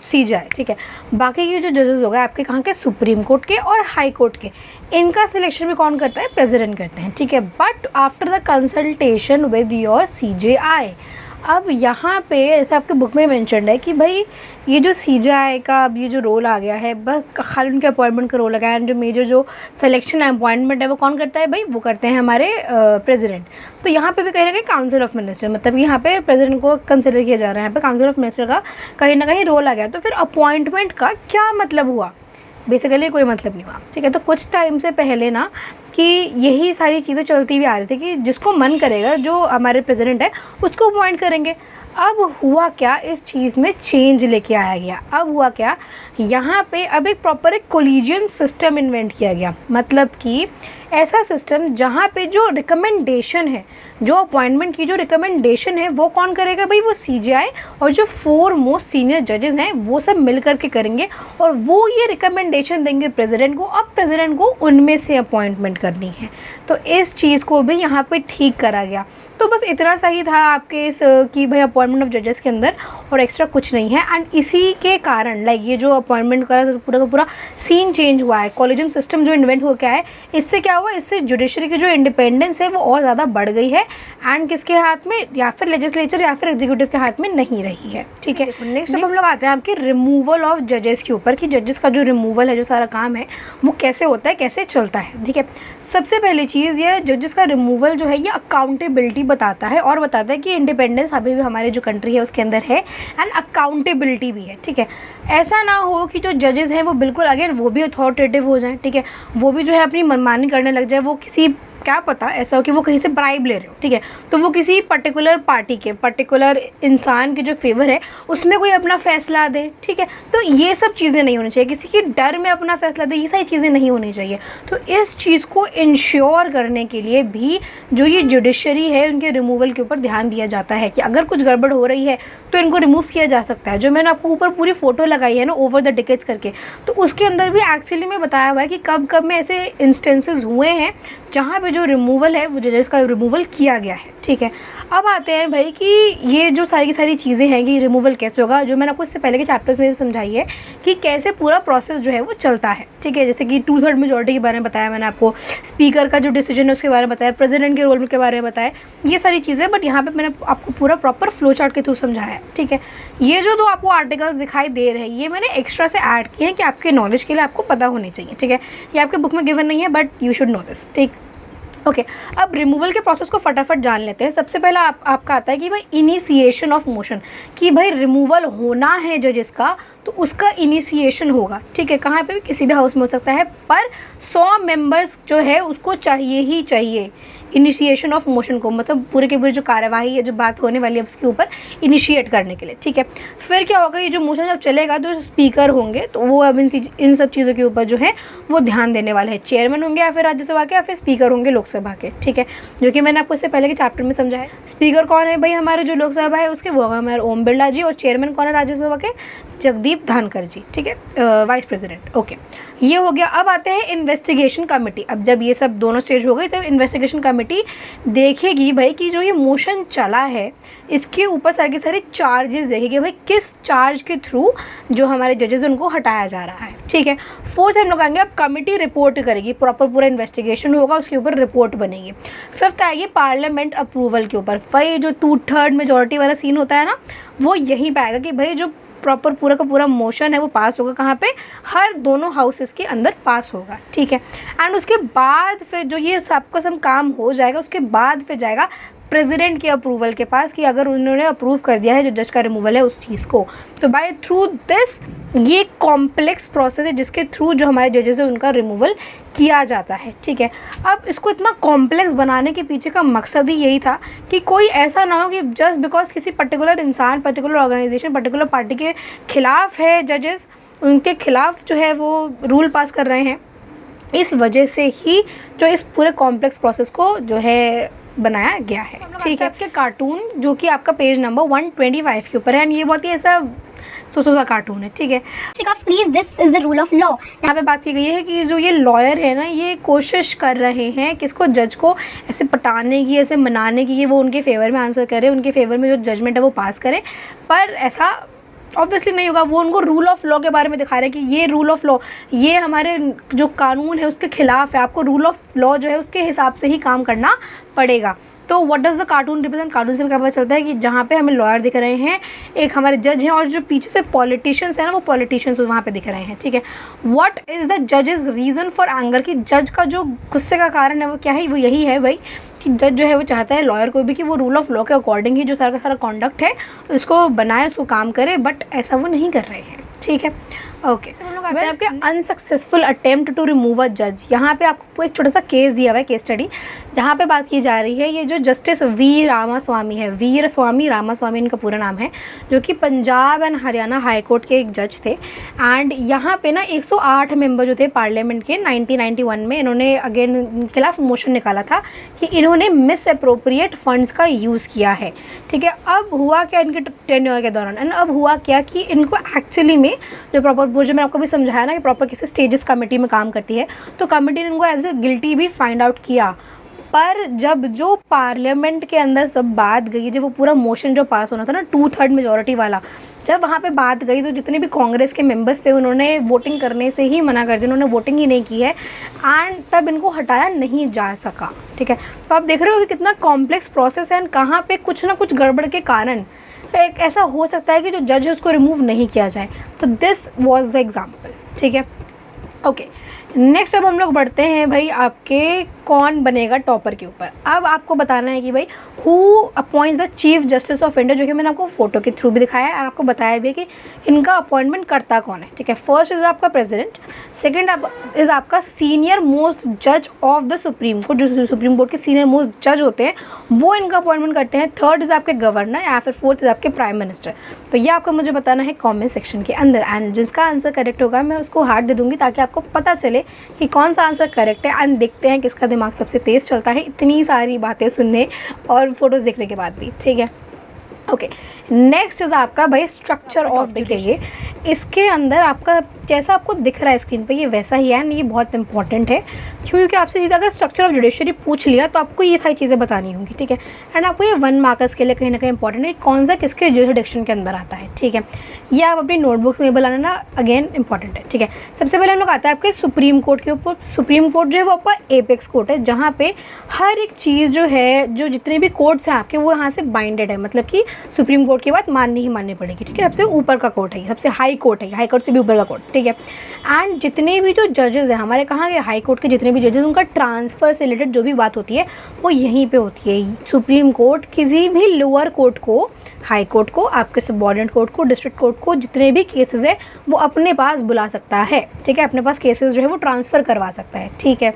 CJI, ठीक है, बाकी के जो जजेस हो गए आपके कहाँ के, सुप्रीम कोर्ट के और हाई कोर्ट के, इनका सिलेक्शन भी कौन करता है, प्रेसिडेंट करते हैं, ठीक है। But after the consultation with your CJI। अब यहाँ पे ऐसे आपके बुक में मेंशन्ड है कि भाई ये जो CJI का अब ये जो रोल आ गया है, बस खाली उनके अपॉइंटमेंट का रोल लगा है, एंड जो मेजर जो सिलेक्शन अपॉइंटमेंट है वो कौन करता है भाई, वो करते हैं हमारे प्रेसिडेंट। तो यहाँ पे भी कहीं ना कहीं काउंसिल ऑफ मिनिस्टर, मतलब कि यहाँ पे प्रेसिडेंट को कंसिडर किया जा रहा है, यहाँ पे काउंसिल ऑफ मिनिस्टर का कहीं ना कहीं रोल आ गया। तो फिर अपॉइंटमेंट का क्या मतलब हुआ, बेसिकली कोई मतलब नहीं हुआ, ठीक है। तो कुछ टाइम से पहले ना कि यही सारी चीज़ें चलती हुई आ रही थी कि जिसको मन करेगा, जो हमारे प्रेसिडेंट है उसको अपॉइंट करेंगे। अब हुआ क्या, इस चीज़ में चेंज लेके आया गया। अब हुआ क्या, यहाँ पे अब एक प्रॉपर एक कोलिजियम सिस्टम इन्वेंट किया गया, मतलब कि ऐसा सिस्टम जहाँ पे जो रिकमेंडेशन है, जो अपॉइंटमेंट की जो रिकमेंडेशन है वो कौन करेगा भाई, वो CJI और जो 4 मोस्ट सीनियर जजेस हैं वो सब मिल करके करेंगे, और वो ये रिकमेंडेशन देंगे प्रेसिडेंट को। अब प्रेसिडेंट को उनमें से अपॉइंटमेंट करनी है। तो इस चीज़ को भी यहाँ पे ठीक करा गया। तो बस इतना सा ही था आपके इस कि भाई अपॉइंटमेंट ऑफ जजेस के अंदर, और एक्स्ट्रा कुछ नहीं है। एंड इसी के कारण लाइक ये जो अपॉइंटमेंट का पूरा सीन चेंज हुआ है, कॉलेजियम सिस्टम जो इन्वेंट हो गया है, इससे क्या हुआ, इससे जुडिशरी की जो इंडिपेंडेंस है वो और ज़्यादा बढ़ गई है, एंड किसके हाथ में, या फिर लेजिस्लेचर या फिर एग्जीक्यूटिव के हाथ में नहीं रही है, ठीक है। नेक्स्ट अब हम लोग आते हैं आपके रिमूवल ऑफ जजेस के ऊपर, कि जजेस का जो रिमूवल है, जो सारा काम है वो कैसे होता है, कैसे चलता है, ठीक है। सबसे पहली चीज़ ये जजेस का रिमूवल जो है ये अकाउंटेबिलिटी बताता है, और बताता है कि इंडिपेंडेंस अभी भी हमारे जो कंट्री है उसके अंदर है, एंड अकाउंटेबिलिटी भी है, ठीक है। ऐसा ना हो कि जो जजेस हैं वो बिल्कुल अगेन वो भी अथॉरिटेटिव हो जाएं, ठीक है, वो भी जो है अपनी मनमानी करने लग जाए, वो किसी क्या पता ऐसा हो कि वो कहीं से ब्राइब ले रहे हो, ठीक है, तो वो किसी पर्टिकुलर पार्टी के, पर्टिकुलर इंसान के जो फेवर है उसमें कोई अपना फैसला दे, ठीक है। तो ये सब चीज़ें नहीं होनी चाहिए, किसी के डर में अपना फैसला दे, ये सारी चीज़ें नहीं होनी चाहिए। तो इस चीज़ को इंश्योर करने के लिए भी जो ये जुडिशरी है उनके रिमूवल के ऊपर ध्यान दिया जाता है कि अगर कुछ गड़बड़ हो रही है तो इनको रिमूव किया जा सकता है। जो मैंने आपको ऊपर पूरी फ़ोटो लगाई है ना ओवर द डिकेड्स करके, तो उसके अंदर भी एक्चुअली में बताया हुआ है कि कब कब में ऐसे इंस्टेंसेस हुए हैं जहाँ पे पे जो रिमूवल है वो जजेस का रिमूवल किया गया है, ठीक है। अब आते हैं भाई कि ये जो सारी की सारी चीज़ें हैं कि रिमूवल कैसे होगा, जो मैंने आपको इससे पहले के चैप्टर्स में भी समझाई है कि कैसे पूरा प्रोसेस जो है वो चलता है, ठीक है। जैसे कि 2/3 मेजॉरिटी के बारे में बताया मैंने आपको, स्पीकर का जो डिसीजन है उसके बारे में बताया, प्रेसिडेंट के रोल के बारे में बताया, ये सारी चीज़ें। बट यहाँ पे मैंने आपको पूरा प्रॉपर फ्लो चार्ट के थ्रू समझाया है, ठीक है। ये जो 2 आपको आर्टिकल्स दिखाई दे रहे हैं ये मैंने एक्स्ट्रा से ऐड किए हैं कि आपके नॉलेज के लिए आपको पता होने चाहिए, ठीक है। ये आपके बुक में गिवन नहीं है but you should know this, ठीक। ओके, अब रिमूवल के प्रोसेस को फटाफट जान लेते हैं। सबसे पहला आपका आता है कि भाई इनिशिएशन ऑफ मोशन, कि भाई रिमूवल होना है जजेस का तो उसका इनिशिएशन होगा, ठीक है। कहाँ पे भी, किसी भी हाउस में हो सकता है, पर 100 मेंबर्स जो है उसको चाहिए ही चाहिए इनिशिएशन ऑफ मोशन को, मतलब पूरे के पूरे जो कार्यवाही है, जो बात होने वाली है उसके ऊपर इनिशिएट करने के लिए, ठीक है। फिर क्या होगा, ये जो मोशन जब चलेगा तो स्पीकर होंगे तो वो अब इन सब चीज़ों के ऊपर जो है वो ध्यान देने वाले हैं। चेयरमैन होंगे या फिर राज्यसभा के, या फिर स्पीकर होंगे लोकसभा के, ठीक है, जो कि मैंने आपको इससे पहले के चैप्टर में समझा है। स्पीकर कौन है भाई, हमारे जो लोकसभा है उसके, वो हमारे ओम बिरला जी, और चेयरमैन कौन है राज्यसभा के, जगदीप धनखड़ जी, ठीक है, वाइस प्रेसिडेंट। ओके, ये हो गया। अब आते हैं इन्वेस्टिगेशन कमेटी। अब जब ये सब दोनों स्टेज हो गई तो इन्वेस्टिगेशन कमेटी देखेगी भाई कि जो ये मोशन चला है इसके ऊपर सारे के सारे चार्जेस देखेगी, भाई किस चार्ज के थ्रू जो हमारे जजेस उनको हटाया जा रहा है, ठीक है। 4th हम लोग आएंगे, अब कमेटी रिपोर्ट करेगी, प्रॉपर पूरा इन्वेस्टिगेशन होगा, उसके ऊपर रिपोर्ट बनेगी। 5th आएगी पार्लियामेंट अप्रूवल के ऊपर। भाई जो 2/3 मेजॉरिटी वाला सीन होता है ना, वो यहीं पे आएगा कि भाई जो प्रॉपर पूरा का पूरा मोशन है वो पास होगा, कहाँ पे, हर दोनों हाउसेस के अंदर पास होगा, ठीक है। एंड उसके बाद फिर जो ये सबका सब काम हो जाएगा उसके बाद फिर जाएगा प्रेसिडेंट के अप्रूवल के पास, कि अगर उन्होंने अप्रूव कर दिया है जो जज का रिमूवल है उस चीज़ को, तो बाय थ्रू दिस ये कॉम्प्लेक्स प्रोसेस है जिसके थ्रू जो हमारे जजेस है उनका रिमूवल किया जाता है, ठीक है। अब इसको इतना कॉम्प्लेक्स बनाने के पीछे का मकसद ही यही था कि कोई ऐसा ना हो कि जस्ट बिकॉज किसी पर्टिकुलर इंसान, पर्टिकुलर ऑर्गेनाइजेशन, पर्टिकुलर पार्टी के खिलाफ है जजेस, उनके खिलाफ जो है वो रूल पास कर रहे हैं, इस वजह से ही जो इस पूरे कॉम्प्लेक्स प्रोसेस को जो है बनाया गया है, ठीक है। आपके कार्टून जो कि आपका पेज नंबर 125 के ऊपर है, एंड ये बहुत ही ऐसा सा कार्टून है, ठीक है। Please, this is the rule of law. यहाँ पे बात की गई है कि जो ये लॉयर है ना, ये कोशिश कर रहे हैं कि इसको जज को ऐसे पटाने की, ऐसे मनाने की, ये वो उनके फेवर में आंसर करे, उनके फेवर में जो जजमेंट है वो पास करे, पर ऐसा ऑब्वियसली नहीं होगा। वो उनको रूल ऑफ लॉ के बारे में दिखा रहे हैं कि ये रूल ऑफ लॉ, ये हमारे जो कानून है उसके खिलाफ है, आपको रूल ऑफ लॉ जो है उसके हिसाब से ही काम करना पड़ेगा। तो what does the cartoon represent, cartoon से क्या पता चलता है कि जहाँ पे हमें लॉयर दिख रहे हैं, एक हमारे जज हैं, और जो पीछे से पॉलिटिशियंस हैं ना, वो पॉलिटिशियंस वहाँ पे दिख रहे हैं, ठीक है। व्हाट इज़ द जजेस रीज़न फॉर एंगर, कि जज का जो गुस्से का कारण है वो क्या है, वो यही है भाई कि जज जो है वो चाहता है लॉयर को भी कि वो रूल ऑफ लॉ के अकॉर्डिंग ही जो सारा का सारा कॉन्डक्ट है उसको बनाए, उसको काम करे, बट ऐसा वो नहीं कर रहे हैं, ठीक है। ओके, हम लोग आते हैं आपके unsuccessful attempt to remove a जज। यहाँ पे आपको एक छोटा सा केस दिया हुआ है, केस स्टडी, जहाँ पे बात की जा रही है ये जो जस्टिस वी रामास्वामी है, वीर स्वामी रामास्वामी इनका पूरा नाम है, जो कि Punjab and Haryana high court के एक जज थे। एंड यहाँ पे ना 108 मेंबर जो थे पार्लियामेंट के 1991 में, इन्होंने अगेन इनके खिलाफ मोशन निकाला था कि इन्होंने मिस अप्रोप्रिएट फंड्स का यूज़ किया है, ठीक है। अब हुआ क्या इनके टेन्योर के दौरान, एंड अब हुआ क्या कि इनको एक्चुअली में जो प्रॉपर, वो जो मैंने आपको भी समझाया ना कि प्रॉपर किसी स्टेजेस कमेटी में काम करती है, तो कमेटी ने इनको एज ए गिल्टी भी फाइंड आउट किया। पर जब जो पार्लियामेंट के अंदर सब बात गई, जब वो पूरा मोशन जो पास होना था ना 2/3 मेजॉरिटी वाला, जब वहाँ पे बात गई तो जितने भी कांग्रेस के मेंबर्स थे उन्होंने वोटिंग करने से ही मना कर दिया, उन्होंने वोटिंग ही नहीं की है, एंड तब इनको हटाया नहीं जा सका, ठीक है। तो आप देख रहे हो कि कितना कॉम्प्लेक्स प्रोसेस है, एंड कहाँ पे कुछ ना कुछ गड़बड़ के कारण एक ऐसा हो सकता है कि जो जज है उसको रिमूव नहीं किया जाए। तो दिस वॉज द एग्जाम्पल, ठीक है। ओके, नेक्स्ट अब हम लोग बढ़ते हैं भाई आपके कौन बनेगा टॉपर के ऊपर। अब आपको बताना है कि भाई who appoints the chief justice of India, जो कि मैंने आपको फोटो के थ्रू भी दिखाया है और आपको बताया भी है कि इनका अपॉइंटमेंट करता कौन है, ठीक है। फर्स्ट इज़ आपका प्रेसिडेंट, सेकंड इज़ आपका सीनियर मोस्ट जज ऑफ द सुप्रीम कोर्ट, जो सुप्रीम कोर्ट के सीनियर मोस्ट जज होते हैं वो इनका अपॉइंटमेंट करते हैं। थर्ड इज़ आपके गवर्नर, या फिर फोर्थ इज़ आपके प्राइम मिनिस्टर। तो ये आपको मुझे बताना है कॉमेंट सेक्शन के अंदर, एंड जिसका आंसर करेक्ट होगा मैं उसको हार्ट दे दूँगी ताकि आपको पता चले कि कौन सा आंसर करेक्ट है। एंड देखते हैं किसका दिमाग सबसे तेज़ चलता है इतनी सारी बातें सुनने और फोटोज़ देखने के बाद भी, ठीक है। ओके, नेक्स्ट इज आपका भाई स्ट्रक्चर ऑफ, देखिए इसके अंदर आपका जैसा आपको दिख रहा है स्क्रीन पे ये वैसा ही है, एंड ये बहुत इंपॉर्टेंट है क्योंकि आपसे सीधा अगर स्ट्रक्चर ऑफ जुडिशरी पूछ लिया तो आपको ये सारी चीज़ें बतानी होंगी, ठीक है। एंड आपको ये 1 मार्कर्स के लिए कहीं ना कहीं इंपॉर्टेंट है कौन सा किसके जुडिक्शन के अंदर आता है, ठीक है। ये आप अपनी नोटबुक्स में बनाना ना, अगेन इंपॉर्टेंट है, ठीक है। सबसे पहले हम लोग आता है आपके सुप्रीम कोर्ट के ऊपर। सुप्रीम कोर्ट जो है वो आपका एपेक्स कोर्ट है, जहाँ पे हर एक चीज़ जो है, जो जितने भी कोर्ट्स हैं आपके वो यहाँ से बाइंडेड है, मतलब कि सुप्रीम कोर्ट की बात माननी ही माननी पड़ेगी, ठीक है। सबसे ऊपर का कोर्ट है, सबसे हाई कोर्ट है, हाई कोर्ट से भी ऊपर का कोर्ट, ठीक है। एंड जितने भी जो जजेस हैं हमारे कहाँ के हाई कोर्ट के जितने भी जजेस, उनका ट्रांसफ़र से रिलेटेड जो भी बात होती है वो यहीं पे होती है। सुप्रीम कोर्ट किसी भी लोअर कोर्ट को, हाई कोर्ट को, आपके सबऑर्डिनेट कोर्ट को, डिस्ट्रिक्ट कोर्ट को, जितने भी केसेस है वो अपने पास बुला सकता है, ठीक है। अपने पास केसेस जो है वो ट्रांसफ़र करवा सकता है, ठीक है।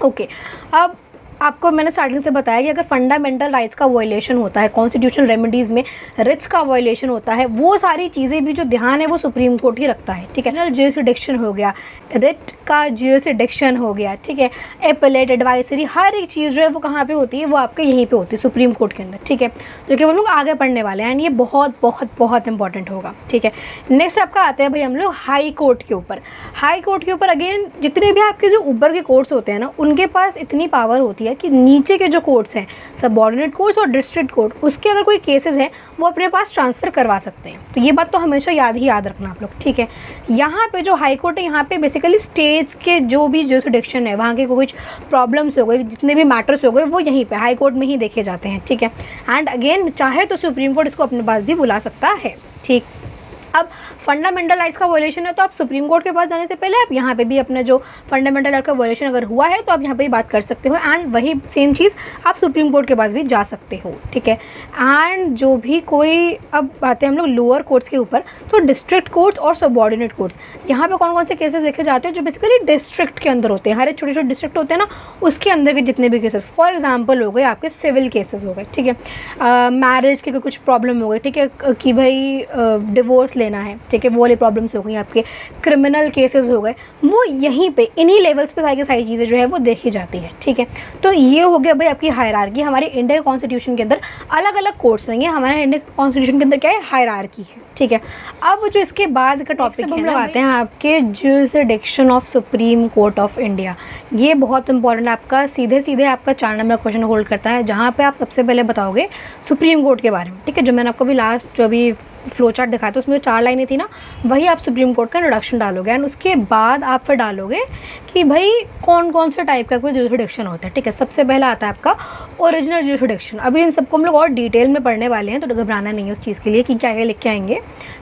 ओके, अब आपको मैंने स्टार्टिंग से बताया कि अगर फंडामेंटल राइट्स का वायलेशन होता है, कॉन्स्टिट्यूशनल रेमेडीज़ में रिट्स का वायलेशन होता है, वो सारी चीज़ें भी जो ध्यान है वो सुप्रीम कोर्ट ही रखता है, ठीक है। ज्यूरिसडिक्शन हो गया, रिट का ज्यूरिसडिक्शन हो गया, ठीक है। एपेलेट, एडवाइजरी, हर एक चीज़ जो है वो कहाँ पे होती है, वो आपके यहीं पे होती है सुप्रीम कोर्ट के अंदर, ठीक है। जो कि हम लोग आगे पढ़ने वाले हैं, एंड ये बहुत बहुत बहुत इंपॉर्टेंट होगा, ठीक है। नेक्स्ट आपका आते हैं भाई हम लोग हाई कोर्ट के ऊपर। हाई कोर्ट के ऊपर अगेन जितने भी आपके जो ऊपर के कोर्ट्स होते हैं ना, उनके पास इतनी पावर होती है कि नीचे के जो कोर्ट्स हैं, सबऑर्डिनेट कोर्ट्स और डिस्ट्रिक्ट कोर्ट, उसके अगर कोई केसेस हैं वो अपने पास ट्रांसफ़र करवा सकते हैं। तो ये बात तो हमेशा याद रखना आप लोग, ठीक है। यहाँ पे जो हाई कोर्ट है, यहाँ पे बेसिकली स्टेट्स के जो भी जुरिसडिक्शन है, वहाँ के कुछ प्रॉब्लम्स हो गए, जितने भी मैटर्स हो गए, वो यहीं पे हाई कोर्ट में ही देखे जाते हैं, ठीक है। एंड अगेन चाहे तो सुप्रीम कोर्ट इसको अपने पास भी बुला सकता है, ठीक। अब फंडामेंटल राइट्स का वायलेशन है तो आप सुप्रीम कोर्ट के पास जाने से पहले आप यहाँ पे भी अपना जो फंडामेंटल राइट का वायलेशन अगर हुआ है तो आप यहाँ पे बात कर सकते हो, एंड वही सेम चीज़ आप सुप्रीम कोर्ट के पास भी जा सकते हो, ठीक है। एंड जो भी कोई, अब आते हैं हम लोग लोअर कोर्ट्स के ऊपर, तो डिस्ट्रिक्ट कोर्ट्स और सबऑर्डिनेट कोर्ट्स, यहाँ पे कौन कौन से केसेस देखे जाते हैं जो बेसिकली डिस्ट्रिक्ट के अंदर होते हैं। हर एक छोटे छोटे डिस्ट्रिक्ट होते हैं ना, उसके अंदर के जितने भी केसेस, फॉर एग्जाम्पल हो गए आपके सिविल केसेस हो गए, ठीक है। मैरिज के कुछ प्रॉब्लम हो गई, ठीक है, कि भाई डिवोर्स लेना है, ठीक है, वो वाली प्रॉब्लम्स हो गई, आपके क्रिमिनल केसेस हो गए, वो यहीं पे इन्हीं लेवल्स पे सारी चीज़ें जो है वो देखी जाती है, ठीक है। तो ये हो गया भाई आपकी हायरार्की। हमारे इंडिया कॉन्स्टिट्यूशन के अंदर अलग अलग कोर्ट्स नहीं है, हमारे इंडिया कॉन्स्टिट्यूशन के अंदर क्या है, हायरार्की है, ठीक है। अब जो इसके बाद का टॉपिक हम लोग आते हैं आपके jurisdiction of supreme court of India. ये बहुत इंपॉर्टेंट, आपका सीधे सीधे आपका 4 नंबर क्वेश्चन होल्ड करता है, जहाँ पे आप सबसे पहले बताओगे सुप्रीम कोर्ट के बारे में, ठीक है। जो मैंने आपको भी लास्ट जो अभी फ्लो चार्ट दिखाया था उसमें 4 लाइनें थी ना, वही आप सुप्रीम कोर्ट का इंट्रोडक्शन डालोगे, एंड उसके बाद आप फिर डालोगे कि भाई कौन कौन से टाइप का कोई ज्यूरिसडिक्शन होता है, ठीक है। सबसे पहला आता है आपका ओरिजिनल ज्यूरिसडिक्शन। अभी इन सबको हम लोग और डिटेल में पढ़ने वाले हैं, तो घबराना नहीं है उस चीज़ के लिए कि क्या क्या लिख के आएंगे,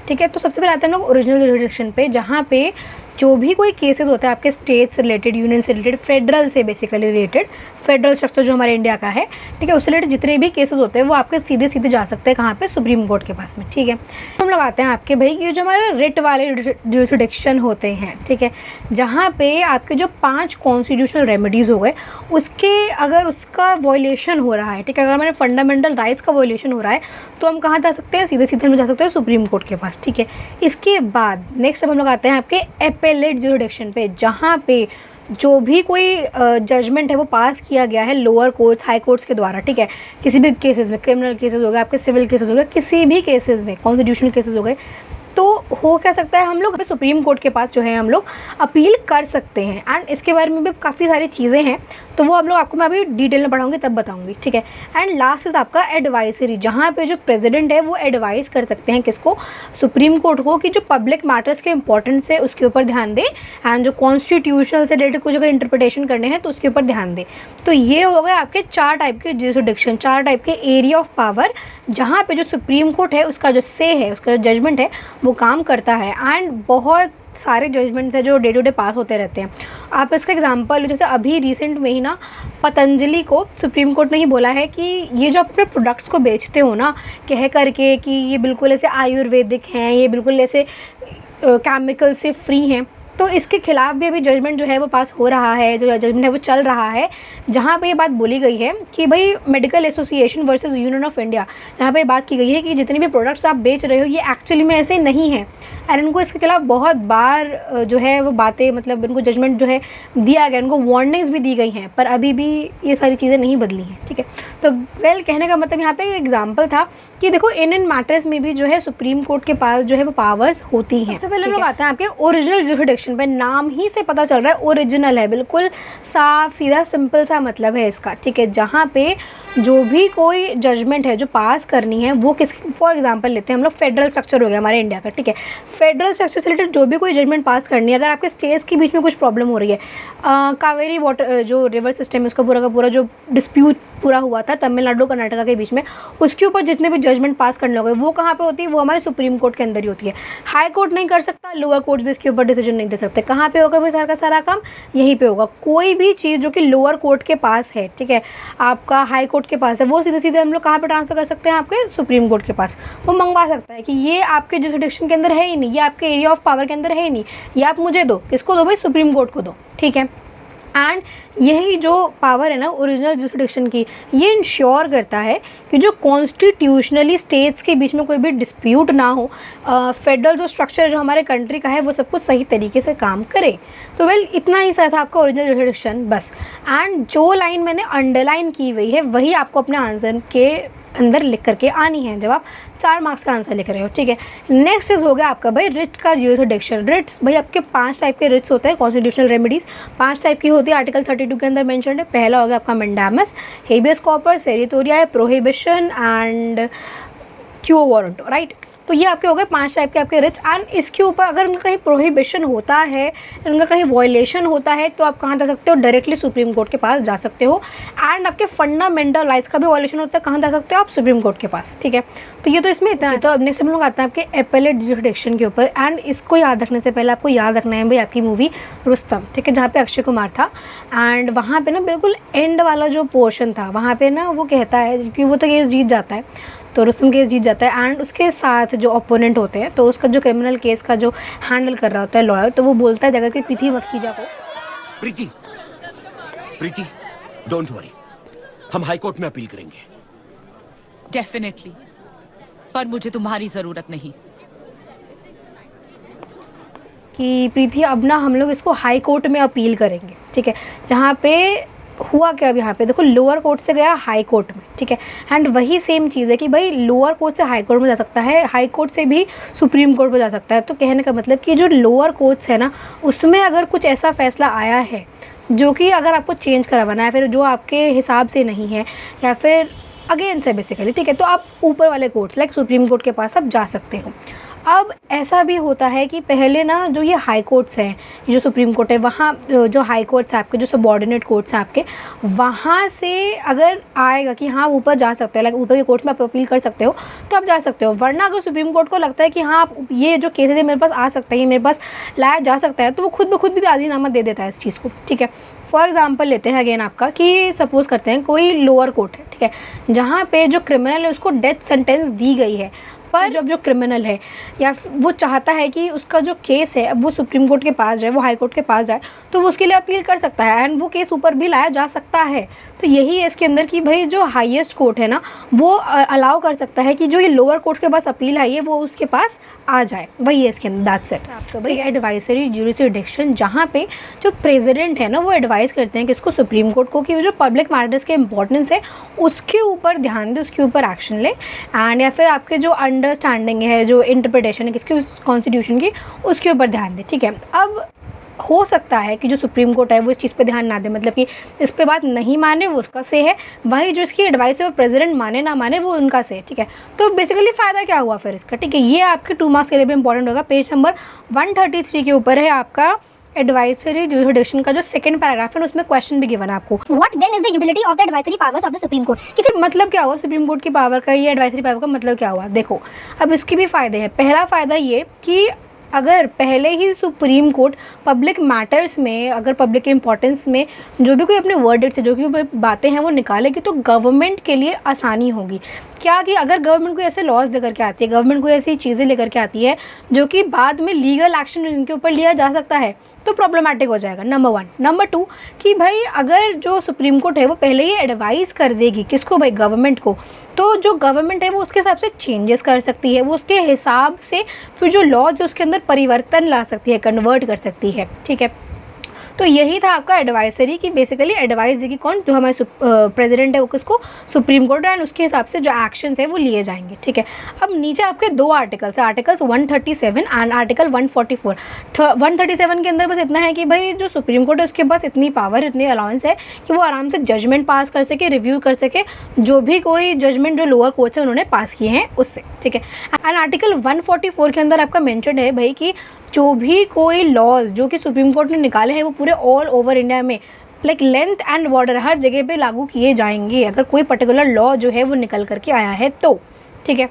ठीक है। तो सबसे पहले आते हैं हम लोग ओरिजिनल ज्यूरिसडिक्शन पे, जहाँ पे जो भी कोई केसेस होता है आपके स्टेट से रिलेटेड, यूनियन से रिलेटेड, फेडरल से बेसिकली रिलेटेड, फेडरल स्ट्रक्चर जो हमारे इंडिया का है, ठीक है, उससे रिलेटेड जितने भी केसेस होते हैं वो आपके सीधे सीधे जा सकते हैं कहाँ पे, सुप्रीम कोर्ट के पास में, ठीक है। हम लोग आते हैं आपके भाई ये जो हमारे रिट वाले ज्यूरिसडिक्शन होते हैं, ठीक है, जहाँ पे आपके जो 5 कॉन्स्टिट्यूशनल रेमेडीज़ हो गए, उसके अगर उसका वायलेशन हो रहा है, ठीक है, अगर हमारे फंडामेंटल राइट्स का वायलेशन हो रहा है तो हम कहाँ जा सकते हैं, सीधे सीधे हम जा सकते हैं सुप्रीम कोर्ट के पास, ठीक है। इसके बाद नेक्स्ट अब हम लोग आते हैं आपके एपेलेट ज्यूरिसडिक्शन पे, जहाँ पे जो भी कोई जजमेंट है वो पास किया गया है लोअर कोर्ट्स, हाई कोर्ट्स के द्वारा, ठीक है, किसी भी केसेस में, क्रिमिनल केसेस हो गए, आपके सिविल केसेस हो गए, किसी भी केसेस में, कॉन्स्टिट्यूशनल केसेस हो गए, तो हो क्या सकता है, हम लोग सुप्रीम कोर्ट के पास जो है हम लोग अपील कर सकते हैं। एंड इसके बारे में भी काफ़ी सारी चीज़ें हैं, तो वो आप लोग आपको मैं अभी डिटेल में पढ़ाऊंगी तब बताऊंगी, ठीक है। एंड लास्ट इज आपका एडवाइजरी, जहाँ पे जो प्रेसिडेंट है वो एडवाइस कर सकते हैं किसको, सुप्रीम कोर्ट को, कि जो पब्लिक मैटर्स के इंपॉर्टेंस है उसके ऊपर ध्यान दे, एंड जो कॉन्स्टिट्यूशनल से रिलेटेड कुछ अगर इंटरप्रिटेशन करने हैं तो उसके ऊपर ध्यान दे। तो ये हो गए आपके 4 टाइप के ज्यूरिसडिक्शन, 4 टाइप के एरिया ऑफ पावर, जहाँ पे जो सुप्रीम कोर्ट है उसका जो से है, उसका जो जजमेंट है वो काम करता है। एंड बहुत सारे जजमेंट्स हैं जो डे टू डे पास होते रहते हैं। आप इसका एग्जांपल, जैसे अभी रिसेंट में ही ना पतंजलि को सुप्रीम कोर्ट ने ही बोला है कि ये जो अपने प्रोडक्ट्स को बेचते हो ना, कह करके कि ये बिल्कुल ऐसे आयुर्वेदिक हैं, ये बिल्कुल ऐसे केमिकल से फ्री हैं, तो इसके खिलाफ भी अभी जजमेंट जो है वो पास हो रहा है, जो जजमेंट है वो चल रहा है, जहाँ पे ये बात बोली गई है कि भाई medical association versus union of India, जहाँ पे बात की गई है कि जितने भी प्रोडक्ट्स आप बेच रहे हो ये एक्चुअली में ऐसे नहीं है, और इनको इसके खिलाफ बहुत बार जो है वो बातें, मतलब इनको जजमेंट जो है दिया गया, इनको वार्निंग्स भी दी गई हैं, पर अभी भी ये सारी चीज़ें नहीं बदली हैं। ठीक है, तो वेल कहने का मतलब यहाँ पे एक एग्जांपल था कि देखो इन मैटर्स में भी जो है सुप्रीम कोर्ट के पास जो है वो पावर्स होती हैं। सबसे पहले लोग आते हैं आपके ओरिजिनल जुरिडिक्शन पे, नाम ही से पता चल रहा है ओरिजिनल है, बिल्कुल साफ सीधा सिंपल सा मतलब है इसका। ठीक है, जहाँ पे जो भी कोई जजमेंट है जो पास करनी है वो किस, फॉर एग्जांपल लेते हैं हम लोग फेडरल स्ट्रक्चर हो गया हमारे इंडिया का। ठीक है, फेडरल स्ट्रक्चर से रिलेटेड जो भी कोई जजमेंट पास करनी है, अगर आपके स्टेट्स के बीच में कुछ प्रॉब्लम हो रही है, कावेरी वाटर जो रिवर सिस्टम है उसका पूरा का पूरा जो डिस्प्यूट पूरा हुआ था तमिलनाडु कर्नाटका के बीच में, उसके ऊपर जितने भी जजमेंट पास करने होंगे वो कहाँ पे होती है, वो हमारे सुप्रीम कोर्ट के अंदर ही होती है। हाई कोर्ट नहीं कर सकता, लोअर कोर्ट्स भी इसके ऊपर डिसीजन नहीं दे सकते। कहाँ पे होगा भाई सारा का सारा काम, यहीं पे होगा। कोई भी चीज़ जो कि लोअर कोर्ट के पास है, ठीक है, आपका हाई कोर्ट के पास है, वो सीधे सीधे हम लोग कहाँ पे ट्रांसफर कर सकते हैं, आपके सुप्रीम कोर्ट के पास। वो मंगवा सकता है कि ये आपके जुरिडिक्शन के अंदर है ही नहीं, ये आपके एरिया ऑफ पावर के अंदर है ही नहीं, ये आप मुझे दो। किसको दो भाई, सुप्रीम कोर्ट को दो। ठीक है, एंड यही जो पावर है ना ओरिजिनल जुरिडिक्शन की, ये इंश्योर करता है कि जो कॉन्स्टिट्यूशनली स्टेट्स के बीच में कोई भी डिस्प्यूट ना हो, फेडरल जो स्ट्रक्चर जो हमारे कंट्री का है वो सब कुछ सही तरीके से काम करे। तो वेल इतना ही सा था आपका ओरिजिनल जुरिडिक्शन बस। एंड जो लाइन मैंने अंडरलाइन की हुई है वही आपको अपने आंसर के अंदर लिख करके आनी है जब आप 4 मार्क्स का आंसर लिख रहे हो। ठीक है, नेक्स्ट इज हो गया आपका भाई रिट का जुरिडिक्शन। रिट्स भाई आपके 5 टाइप के रिट्स होते हैं, कॉन्स्टिट्यूशनल रेमेडीज़ 5 टाइप की होती है, आर्टिकल 32 के अंदर मेंशन है। पहला हो गया आपका mandamus, habeas corpus, certiorari, prohibition and quo warranto, right. तो ये आपके हो गए 5 टाइप के आपके रिट्स। एंड इसके ऊपर अगर उनका कहीं प्रोहिबिशन होता है, उनका कहीं वॉयलेशन होता है, तो आप कहाँ जा सकते हो, डायरेक्टली सुप्रीम कोर्ट के पास जा सकते हो। एंड आपके फंडामेंटल राइट्स का भी वॉयलेशन होता है, कहाँ जा सकते हो आप, सुप्रीम कोर्ट के पास। ठीक है, तो ये तो इसमें इतना है। तो अब नेक्स्ट हम लोग आते हैं आपके एपेलेट जुरिडिक्शन के ऊपर। एंड इसको याद रखने से पहले आपको याद रखना है भाई आपकी मूवी रुस्तम, ठीक है, जहाँ पे अक्षय कुमार था। एंड वहाँ पे ना बिल्कुल एंड वाला जो पोर्शन था, वहाँ पे ना वो कहता है, क्योंकि वो तो केस जीत जाता है, तो रुस्तम केस जीत जाता है। एंड उसके साथ जो ओपोनेंट होते हैं, तो उसका जो क्रिमिनल केस का जो हैंडल कर रहा होता है लॉयर, तो वो बोलता है जाकर के प्रीति मखीजा को, प्रीति डोंट वरी, हम हाई कोर्ट में अपील करेंगे। डेफिनेटली, पर मुझे तुम्हारी जरूरत नहीं। कि प्रीति अब ना हम लोग इसको हाई कोर्ट में अपील करेंगे। ठीक है, जहाँ पे हुआ क्या, अब यहाँ पे देखो लोअर कोर्ट से गया हाई कोर्ट में। ठीक है, एंड वही सेम चीज़ है कि भाई लोअर कोर्ट से हाई कोर्ट में जा सकता है, हाई कोर्ट से भी सुप्रीम कोर्ट में जा सकता है। तो कहने का मतलब कि जो लोअर कोर्ट्स है ना, उसमें अगर कुछ ऐसा फैसला आया है जो कि अगर आपको चेंज करवाना है, फिर जो आपके हिसाब से नहीं है या फिर अगेंस्ट है बेसिकली, ठीक है, तो आप ऊपर वाले कोर्ट्स लाइक सुप्रीम कोर्ट के पास आप जा सकते हो। अब ऐसा भी होता है कि पहले ना जो ये हाई कोर्ट्स हैं, जो सुप्रीम कोर्ट है, वहाँ जो हाई कोर्ट्स हैं आपके, जो सबऑर्डिनेट कोर्ट्स हैं आपके, वहाँ से अगर आएगा कि हाँ ऊपर जा सकते हो, लाइक ऊपर के कोर्ट्स में आप अपील कर सकते हो, तो आप जा सकते हो। वरना अगर सुप्रीम कोर्ट को लगता है कि हाँ ये जो केसेज है मेरे पास आ सकता है, ये मेरे पास लाया जा सकता है, तो वो खुद ब खुद भी राजीनामा दे देता है इस चीज़ को। ठीक है, फॉर एग्जाम्पल लेते हैं अगेन आपका कि सपोज़ करते हैं कोई लोअर कोर्ट है, ठीक है, जहाँ पे जो क्रिमिनल है उसको डेथ सेंटेंस दी गई है, पर जब जो क्रिमिनल है या वो चाहता है कि उसका जो केस है अब वो सुप्रीम कोर्ट के पास जाए, वो हाई कोर्ट के पास जाए, तो वो उसके लिए अपील कर सकता है एंड वो केस ऊपर भी लाया जा सकता है। तो यही है इसके अंदर कि भाई जो हाईएस्ट कोर्ट है ना, वो अलाउ कर सकता है कि जो ये लोअर कोर्ट के पास अपील आई है वो उसके पास आ जाए। वही है इसके अंदर, दैट्स इट। आपका भाई एडवाइजरी जुरिसडिक्शन, जहाँ पे जो प्रेसिडेंट है ना वो एडवाइस करते हैं कि इसको सुप्रीम कोर्ट को कि जो पब्लिक मैटर्स के इंपॉर्टेंस है उसके ऊपर ध्यान दे, उसके ऊपर एक्शन ले। एंड या फिर आपके जो अंडरस्टैंडिंग है, जो इंटरप्रिटेशन है किसकी कॉन्स्टिट्यूशन की, उसके ऊपर ध्यान दे। ठीक है, अब हो सकता है कि जो सुप्रीम कोर्ट है वो इस चीज़ पे ध्यान ना दे, मतलब कि इस पे बात नहीं माने, वो उसका से है। वही जो इसकी एडवाइस है वो प्रेसिडेंट माने ना माने वो उनका से है। ठीक है, तो बेसिकली फ़ायदा क्या हुआ फिर इसका। ठीक है, ये आपके 2 मार्क्स के लिए भी इंपॉर्टेंट होगा। पेज नंबर 133 के ऊपर है आपका एडवाइजरी जुरिसडिक्शन का जो सेकंड पैराग्राफ है, उसमें क्वेश्चन भी गिवन है आपको। What then is the utility of the advisory powers of the Supreme Court? कि फिर मतलब क्या हुआ सुप्रीम कोर्ट की पावर का, ये एडवाइजरी पावर का मतलब क्या हुआ। देखो अब इसके भी फ़ायदे हैं। पहला फ़ायदा ये कि अगर पहले ही सुप्रीम कोर्ट पब्लिक मैटर्स में, अगर पब्लिक इंपॉर्टेंस में जो भी कोई अपने वर्डिक्ट से जो भी बातें हैं वो निकालेगी तो गवर्नमेंट के लिए आसानी होगी। क्या कि अगर गवर्नमेंट कोई ऐसे लॉज लेकर के आती है, गवर्नमेंट कोई ऐसी चीज़ें लेकर के आती है जो कि बाद में लीगल एक्शन इनके ऊपर लिया जा सकता है, तो प्रॉब्लमेटिक हो जाएगा, नंबर 1। नंबर 2 कि भाई अगर जो सुप्रीम कोर्ट है वो पहले ही एडवाइस कर देगी किसको, भाई गवर्नमेंट को, तो जो गवर्नमेंट है वो उसके हिसाब से चेंजेस कर सकती है, वो उसके हिसाब से फिर जो लॉज उसके अंदर परिवर्तन ला सकती है, कन्वर्ट कर सकती है, ठीक है। तो यही था आपका एडवाइसरी कि बेसिकली एडवाइस देगी कौन, जो हमारे प्रेसिडेंट है वो किसको, सुप्रीम कोर्ट, एंड उसके हिसाब से जो एक्शंस है वो लिए जाएंगे, ठीक है। अब नीचे आपके 2 आर्टिकल्स है, आर्टिकल्स 137 एंड आर्टिकल 144। 137 के अंदर बस इतना है कि भाई जो सुप्रीम कोर्ट है उसके पास इतनी पावर, इतनी अलाउंस है कि वो आराम से जजमेंट पास कर सके, रिव्यू कर सके जो भी कोई जजमेंट जो लोअर कोर्ट से उन्होंने पास किए हैं उससे, ठीक है। एंड आर्टिकल 144 के अंदर आपका मेंशन है भाई कि जो भी कोई लॉज जो कि सुप्रीम कोर्ट ने निकाले हैं वो पूरे ऑल ओवर इंडिया में लाइक लेंथ एंड बॉर्डर हर जगह पे लागू किए जाएंगे अगर कोई पर्टिकुलर लॉ जो है वो निकल करके आया है तो, ठीक है।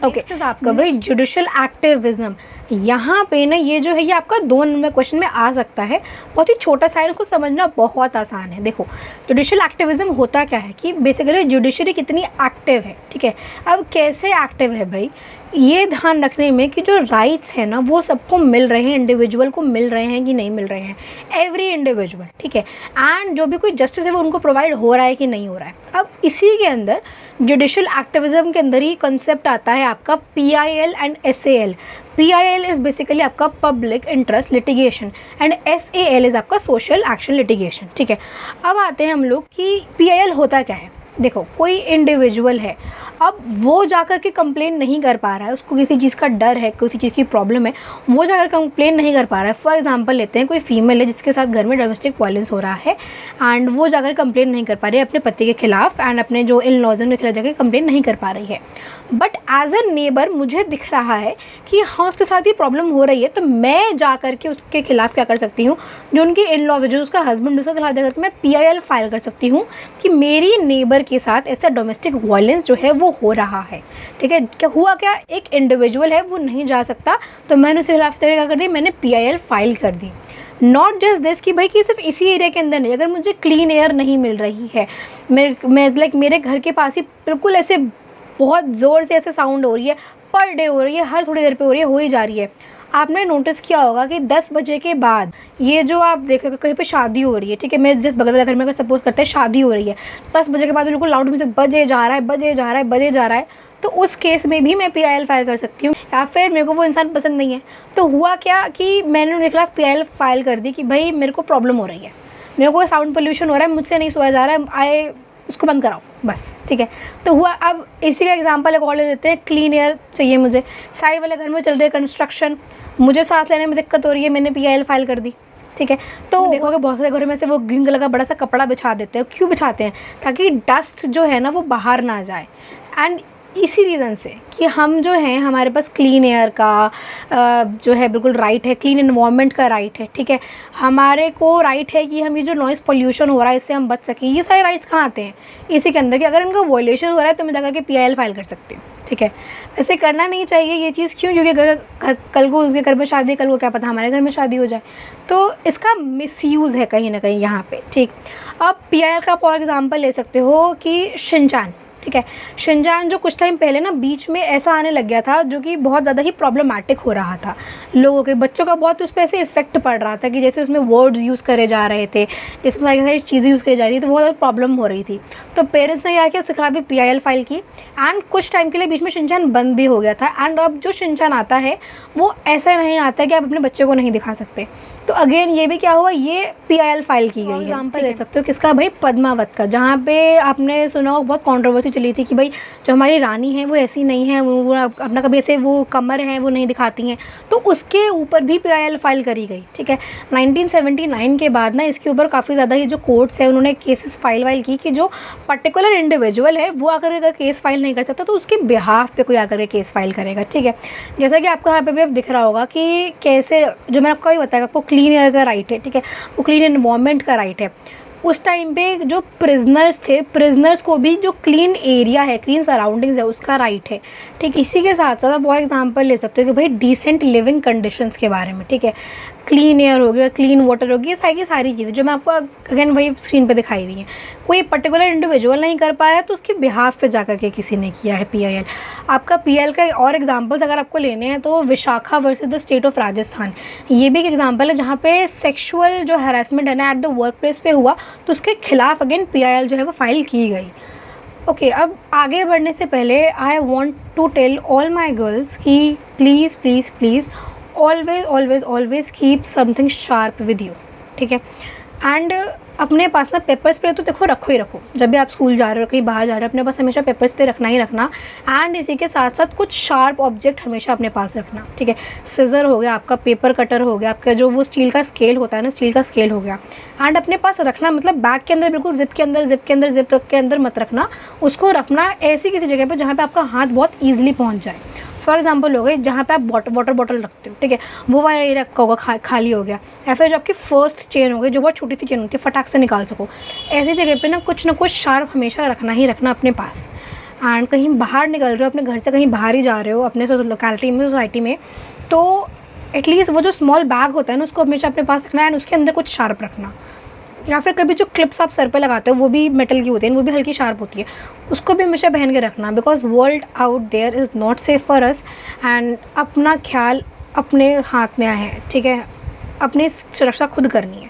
ओके, आपका भाई जुडिशल एक्टिविज्म, यहाँ पे ना ये जो है ये आपका 2 नंबर क्वेश्चन में आ सकता है। बहुत ही छोटा सा है, इसको समझना बहुत आसान है। देखो जुडिशल एक्टिविज्म होता क्या है कि बेसिकली जुडिशरी कितनी एक्टिव है, ठीक है। अब कैसे एक्टिव है भाई, ये ध्यान रखने में कि जो राइट्स है ना वो सबको मिल रहे हैं, इंडिविजुअल को मिल रहे हैं कि नहीं मिल रहे हैं, एवरी इंडिविजुअल, ठीक है। एंड जो भी कोई जस्टिस है वो उनको प्रोवाइड हो रहा है कि नहीं हो रहा है। अब इसी के अंदर जुडिशल एक्टिविज्म के अंदर ही कंसेप्ट आता है आपका PIL and SAL। PIL is basically आपका public interest litigation and SAL is आपका सोशल एक्शन लिटिगेशन, ठीक है। अब आते हैं हम लोग कि PIL होता क्या है। देखो कोई इंडिविजुअल है, अब वो जाकर के कंप्लेन नहीं कर पा रहा है, उसको किसी चीज़ का डर है, किसी चीज़ की प्रॉब्लम है, वो जाकर कंप्लेन नहीं कर पा रहा है। फॉर एग्जांपल लेते हैं कोई फीमेल है जिसके साथ घर में डोमेस्टिक वायलेंस हो रहा है एंड वो जाकर कंप्लेन नहीं कर पा रही है अपने पति के खिलाफ एंड अपने जो इन लॉज के खिलाफ जाकर कंप्लेन नहीं कर पा रही है। बट एज अ नेबर मुझे दिख रहा है कि हाँ उसके साथ ये प्रॉब्लम हो रही है, तो मैं जा करके उसके खिलाफ क्या कर सकती हूँ, जो उनकी इन लॉज है, जो उसका हस्बैंड, उसके खिलाफ जाकर के मैं PIL फाइल कर सकती हूँ कि मेरी नेबर के साथ ऐसा डोमेस्टिक वायलेंस जो है वो हो रहा है, ठीक है। क्या हुआ, क्या एक इंडिविजुअल है वो नहीं जा सकता, तो मैंने उसके खिलाफ क्या कर दी, मैंने PIL फाइल कर दी। नॉट जस्ट दिस कि भाई कि सिर्फ इसी एरिया के अंदर नहीं, अगर मुझे क्लीन एयर नहीं मिल रही है, मेरे घर के पास ही बिल्कुल ऐसे बहुत ज़ोर से ऐसे साउंड हो रही है, पर डे हो रही है, हर थोड़ी देर पे हो रही है, हो ही जा रही है। आपने नोटिस किया होगा कि 10 बजे के बाद ये जो आप देखोगे कहीं पे शादी हो रही है, ठीक है, मेरे जिस बगल वाले घर में अगर सपोज करते हैं शादी हो रही है, 10 बजे के बाद बिल्कुल लाउड म्यूजिक बजे जा रहा है, तो उस केस में भी मैं PIL फाइल कर सकती हूँ। या फिर मेरे को वो इंसान पसंद नहीं है, तो हुआ क्या कि मैंने उनके खिलाफ PIL फाइल कर दी कि भाई मेरे को प्रॉब्लम हो रही है, मेरे को साउंड पोल्यूशन हो रहा है, मुझसे नहीं सोया जा रहा है, उसको बंद कराओ बस, ठीक है। तो हुआ, अब इसी का एग्जांपल एक और ले लेते हैं, क्लीन एयर चाहिए मुझे, साइड वाले घर में चल रही है कंस्ट्रक्शन, मुझे सांस लेने में दिक्कत हो रही है, मैंने PIL फाइल कर दी, ठीक है। तो देखोगे बहुत सारे घरों में से वो ग्रीन कलर का बड़ा सा कपड़ा बिछा देते हैं। क्यों बिछाते हैं? ताकि डस्ट जो है ना वो बाहर ना जाए। एंड इसी रीज़न से कि हम जो हैं, हमारे पास क्लीन एयर का जो है बिल्कुल राइट है, क्लीन एनवायरनमेंट का राइट है, ठीक है। हमारे को राइट है कि हम ये जो नॉइज़ पोल्यूशन हो रहा है इससे हम बच सकें। ये सारे राइट्स कहाँ आते हैं? इसी के अंदर कि अगर इनका वॉयलेशन हो रहा है तो मैं जाकर के PIL फाइल कर सकती हूँ, ठीक है। ऐसे करना नहीं चाहिए ये चीज़। क्यों? क्योंकि कल को उसके घर में शादी, कल को क्या पता हमारे घर में शादी हो जाए, तो इसका मिसयूज़ है कहीं ना कहीं यहाँ पे, ठीक। अब PIL का फॉर एग्जांपल ले सकते हो कि शिनचान, ठीक है। शिनचान जो कुछ टाइम पहले ना बीच में ऐसा आने लग गया था जो कि बहुत ज़्यादा ही प्रॉब्लमेटिक हो रहा था, लोगों के बच्चों का बहुत उस पर ऐसे इफेक्ट पड़ रहा था कि जैसे उसमें वर्ड्स यूज़ करे जा रहे थे, जिसमें सारी चीज़ें यूज़ करी जा रही थी, तो बहुत ज़्यादा प्रॉब्लम हो रही थी। तो पेरेंट्स ने क्या किया, उसके खिलाफ भी PIL फाइल की एंड कुछ टाइम के लिए बीच में शिनचान बंद भी हो गया था। एंड अब जो शिनचान आता है वो ऐसा नहीं आता है कि आप अपने बच्चे को नहीं दिखा सकते। तो अगेन ये भी क्या हुआ, ये PIL फाइल की गई है। एग्जाम्पल ले सकते हो किसका भाई, पद्मावत का, जहाँ पे आपने सुना हो बहुत कंट्रोवर्सी चली थी कि भाई जो हमारी रानी है वो ऐसी नहीं है, वो अपना कभी ऐसे वो कमर है वो नहीं दिखाती हैं, तो उसके ऊपर भी PIL फाइल करी गई, ठीक है। 1979 के बाद ना इसके ऊपर काफ़ी ज़्यादा ही जो कोर्ट्स है उन्होंने केसेस फाइल की कि जो पर्टिकुलर इंडिविजुअल है वो आकर अगर केस फाइल नहीं कर सकता तो उसके बिहाफ पे कोई आकर के केस फाइल करेगा, ठीक है। जैसा कि आपको यहाँ पे भी अब दिख रहा होगा कि कैसे, जो मैंने आपको भी बताया, आपको क्लीन एयर का राइट है, ठीक है, वो क्लीन एनवायरनमेंट का राइट है, उस टाइम पे जो प्रिजनर्स थे, प्रिजनर्स को भी जो क्लीन एरिया है, क्लीन सराउंडिंग्स है, उसका राइट है। ठीक, इसी के साथ साथ आप और एग्जांपल ले सकते हो कि भाई डिसेंट लिविंग कंडीशंस के बारे में। ठीक है, क्लीन एयर हो गया, क्लीन वाटर हो गया, सारी चीज़ें जो मैं आपको अगेन वही स्क्रीन पे दिखाई हुई हैं। कोई पर्टिकुलर इंडिविजुअल नहीं कर पा रहा है तो उसके बिहाफ पे जा करके किसी ने किया है PIL। आपका PIL का और एग्जांपल्स अगर आपको लेने हैं तो Vishakha versus the state of Rajasthan, ये भी एक एग्जांपल है जहाँ पे सेक्सुअल जो हैरेसमेंट है ना एट द वर्क प्लेस पे हुआ, तो उसके खिलाफ अगेन PIL जो है वो फाइल की गई। ओके, अब आगे बढ़ने से पहले I want to tell all my girls कि please please please always keep something sharp with you. ठीक है, एंड अपने पास ना पेपर स्प्रे तो देखो रखो ही रखो। जब भी आप स्कूल जा रहे हो, कहीं बाहर जा रहे हो, अपने पास हमेशा पेपर स्प्रे रखना ही रखना। एंड इसी के साथ साथ कुछ शार्प ऑब्जेक्ट हमेशा अपने पास रखना। ठीक है, सिज़र हो गया, आपका पेपर कटर हो गया, आपका जो वो स्टील का स्केल होता है ना, स्टील का स्केल हो गया। एंड अपने पास रखना, मतलब बैग के अंदर बिल्कुल जिप के अंदर मत रखना, उसको रखना ऐसी किसी जगह पर जहाँ पर आपका हाथ बहुत ईजिली पहुँच जाए। फॉर एग्जाम्पल हो गए जहाँ पे आप वाटर बॉटल रखते हो, ठीक है, वो वाला एरिया रखा होगा खाली हो गया। या फिर जो आपकी फर्स्ट चेन हो गई, जो बहुत छोटी सी चेन होती है, फटाक से निकाल सको, ऐसी जगह पे ना कुछ शार्प हमेशा रखना ही रखना अपने पास। एंड कहीं बाहर निकल रहे हो, अपने घर से कहीं बाहर ही जा रहे हो, अपने लोकेलिटी में, सोसाइटी में, तो एटलीस्ट वो जो स्मॉल बैग होता है ना, उसको हमेशा अपने पास रखना है। एंड उसके अंदर कुछ शार्प रखना। या फिर कभी जो क्लिप्स आप सर पे लगाते हो वो भी मेटल की होती है, वो भी हल्की शार्प होती है, उसको भी हमेशा पहन के रखना। Because world out there is not safe for us. And अपना ख्याल अपने हाथ में है। ठीक है, अपनी सुरक्षा खुद करनी है,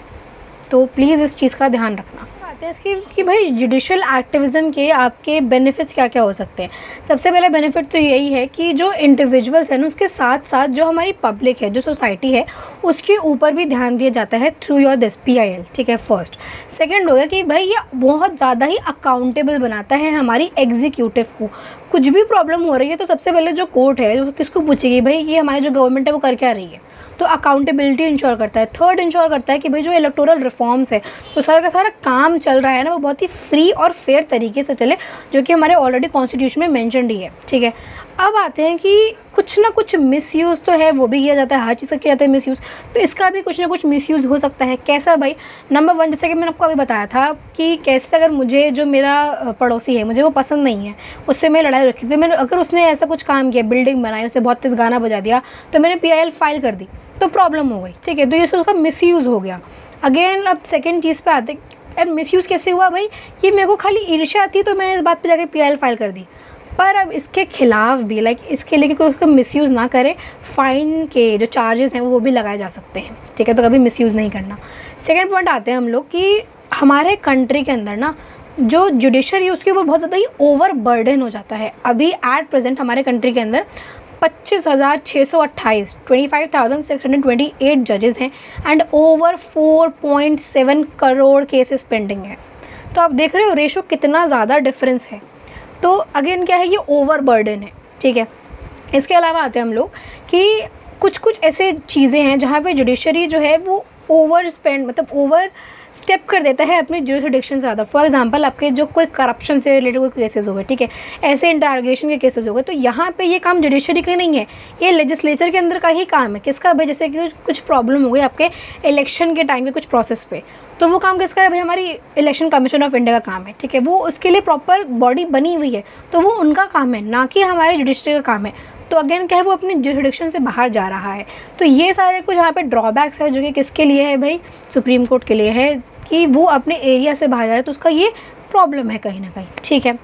तो प्लीज़ इस चीज़ का ध्यान रखना। आते हैं इसकी कि भाई जुडिशल एक्टिविज़म के आपके बेनिफिट्स क्या क्या हो सकते हैं। सबसे पहला बेनिफिट तो यही है कि जो इंडिविजुअल्स हैं ना, उसके साथ साथ जो हमारी पब्लिक है, जो सोसाइटी है, उसके ऊपर भी ध्यान दिया जाता है थ्रू योर दिस PIL। ठीक है, फर्स्ट। सेकंड हो गया कि भाई ये बहुत ज़्यादा ही अकाउंटेबल बनाता है हमारी एग्जीक्यूटिव को। कुछ भी प्रॉब्लम हो रही है तो सबसे पहले जो कोर्ट है वो किसको पूछेगी, भाई ये हमारी जो गवर्नमेंट है वो कर क्या रही है, तो अकाउंटेबिलिटी इंश्योर करता है। थर्ड इंश्योर करता है कि भाई जो इलेक्टोरल रिफॉर्म्स है, तो सारा का सारा काम चल रहा है ना, वो बहुत ही फ्री और फेयर तरीके से चले, जो कि हमारे ऑलरेडी कॉन्स्टिट्यूशन में मेंशन्ड ही है। ठीक है, अब आते हैं कि कुछ ना कुछ मिसयूज़ तो है, वो भी किया जाता है, हर चीज़ का किया जाता है मिसयूज़, तो इसका भी कुछ ना कुछ मिसयूज़ हो सकता है। कैसा भाई? नंबर 1, जैसे कि मैंने आपको अभी बताया था कि कैसे अगर मुझे जो मेरा पड़ोसी है, मुझे वो पसंद नहीं है, उससे मैं लड़ाई रखी, तो मैंने अगर उसने ऐसा कुछ काम किया, बिल्डिंग बनाई, उसने बहुत तेज़ गाना बजा दिया, तो मैंने PIL फाइल कर दी, तो प्रॉब्लम हो गई। ठीक है, तो ये उसका मिसयूज़ हो गया। अगेन अब सेकेंड चीज़ पे आते, एंड मिसयूज़ कैसे हुआ भाई, कि मेरे को खाली ईर्ष्या थी तो मैंने इस बात पे जाके PIL फाइल कर दी। पर अब इसके खिलाफ भी इसके लिए कोई उसका मिसयूज़ ना करे, फ़ाइन के जो चार्जेस हैं वो भी लगाए जा सकते हैं। ठीक है, तो कभी मिसयूज़ नहीं करना। सेकेंड पॉइंट आते हैं हम लोग कि हमारे कंट्री के अंदर ना जो जुडिशरी है उसके ऊपर बहुत ज़्यादा ही ओवर बर्डन हो जाता है। अभी एट प्रेजेंट हमारे कंट्री के अंदर 25,628 25,628 जजेस हैं and over 4.7 crore cases pending हैं। तो आप देख रहे हो रेशो कितना ज़्यादा डिफरेंस है। तो अगेन क्या है, ये ओवर बर्डन है। ठीक है, इसके अलावा आते हैं हम लोग कि कुछ ऐसे चीज़ें हैं जहाँ पे जुडिशरी जो है वो ओवर स्पेंड, मतलब ओवर स्टेप कर देता है अपनी जुरिसडिक्शन से ज़्यादा। फॉर एग्जांपल आपके जो कोई करप्शन से रिलेटेड कोई केसेस हो गए, ठीक है, ऐसे इंटरोगेशन के केसेस हो गए, तो यहाँ पे ये काम जुडिशरी का नहीं है, ये लेजिस्लेचर के अंदर का ही काम है। किसका भाई? जैसे कि कुछ प्रॉब्लम हो गई आपके इलेक्शन के टाइम के कुछ प्रोसेस पे, तो वो काम किसका है भाई? हमारी इलेक्शन कमीशन ऑफ इंडिया का काम है। ठीक है, वो उसके लिए प्रॉपर बॉडी बनी हुई है, तो वो उनका काम है, ना कि हमारे जुडिशरी का काम है। तो अगेन क्या है, वो अपनी जुरिसडिक्शन से बाहर जा रहा है। तो ये सारे कुछ यहाँ पे ड्रॉबैक्स है जो कि किसके लिए है भाई? सुप्रीम कोर्ट के लिए है कि वो अपने एरिया से बाहर जा रहा है, तो उसका ये प्रॉब्लम है कहीं ना कहीं। ठीक है,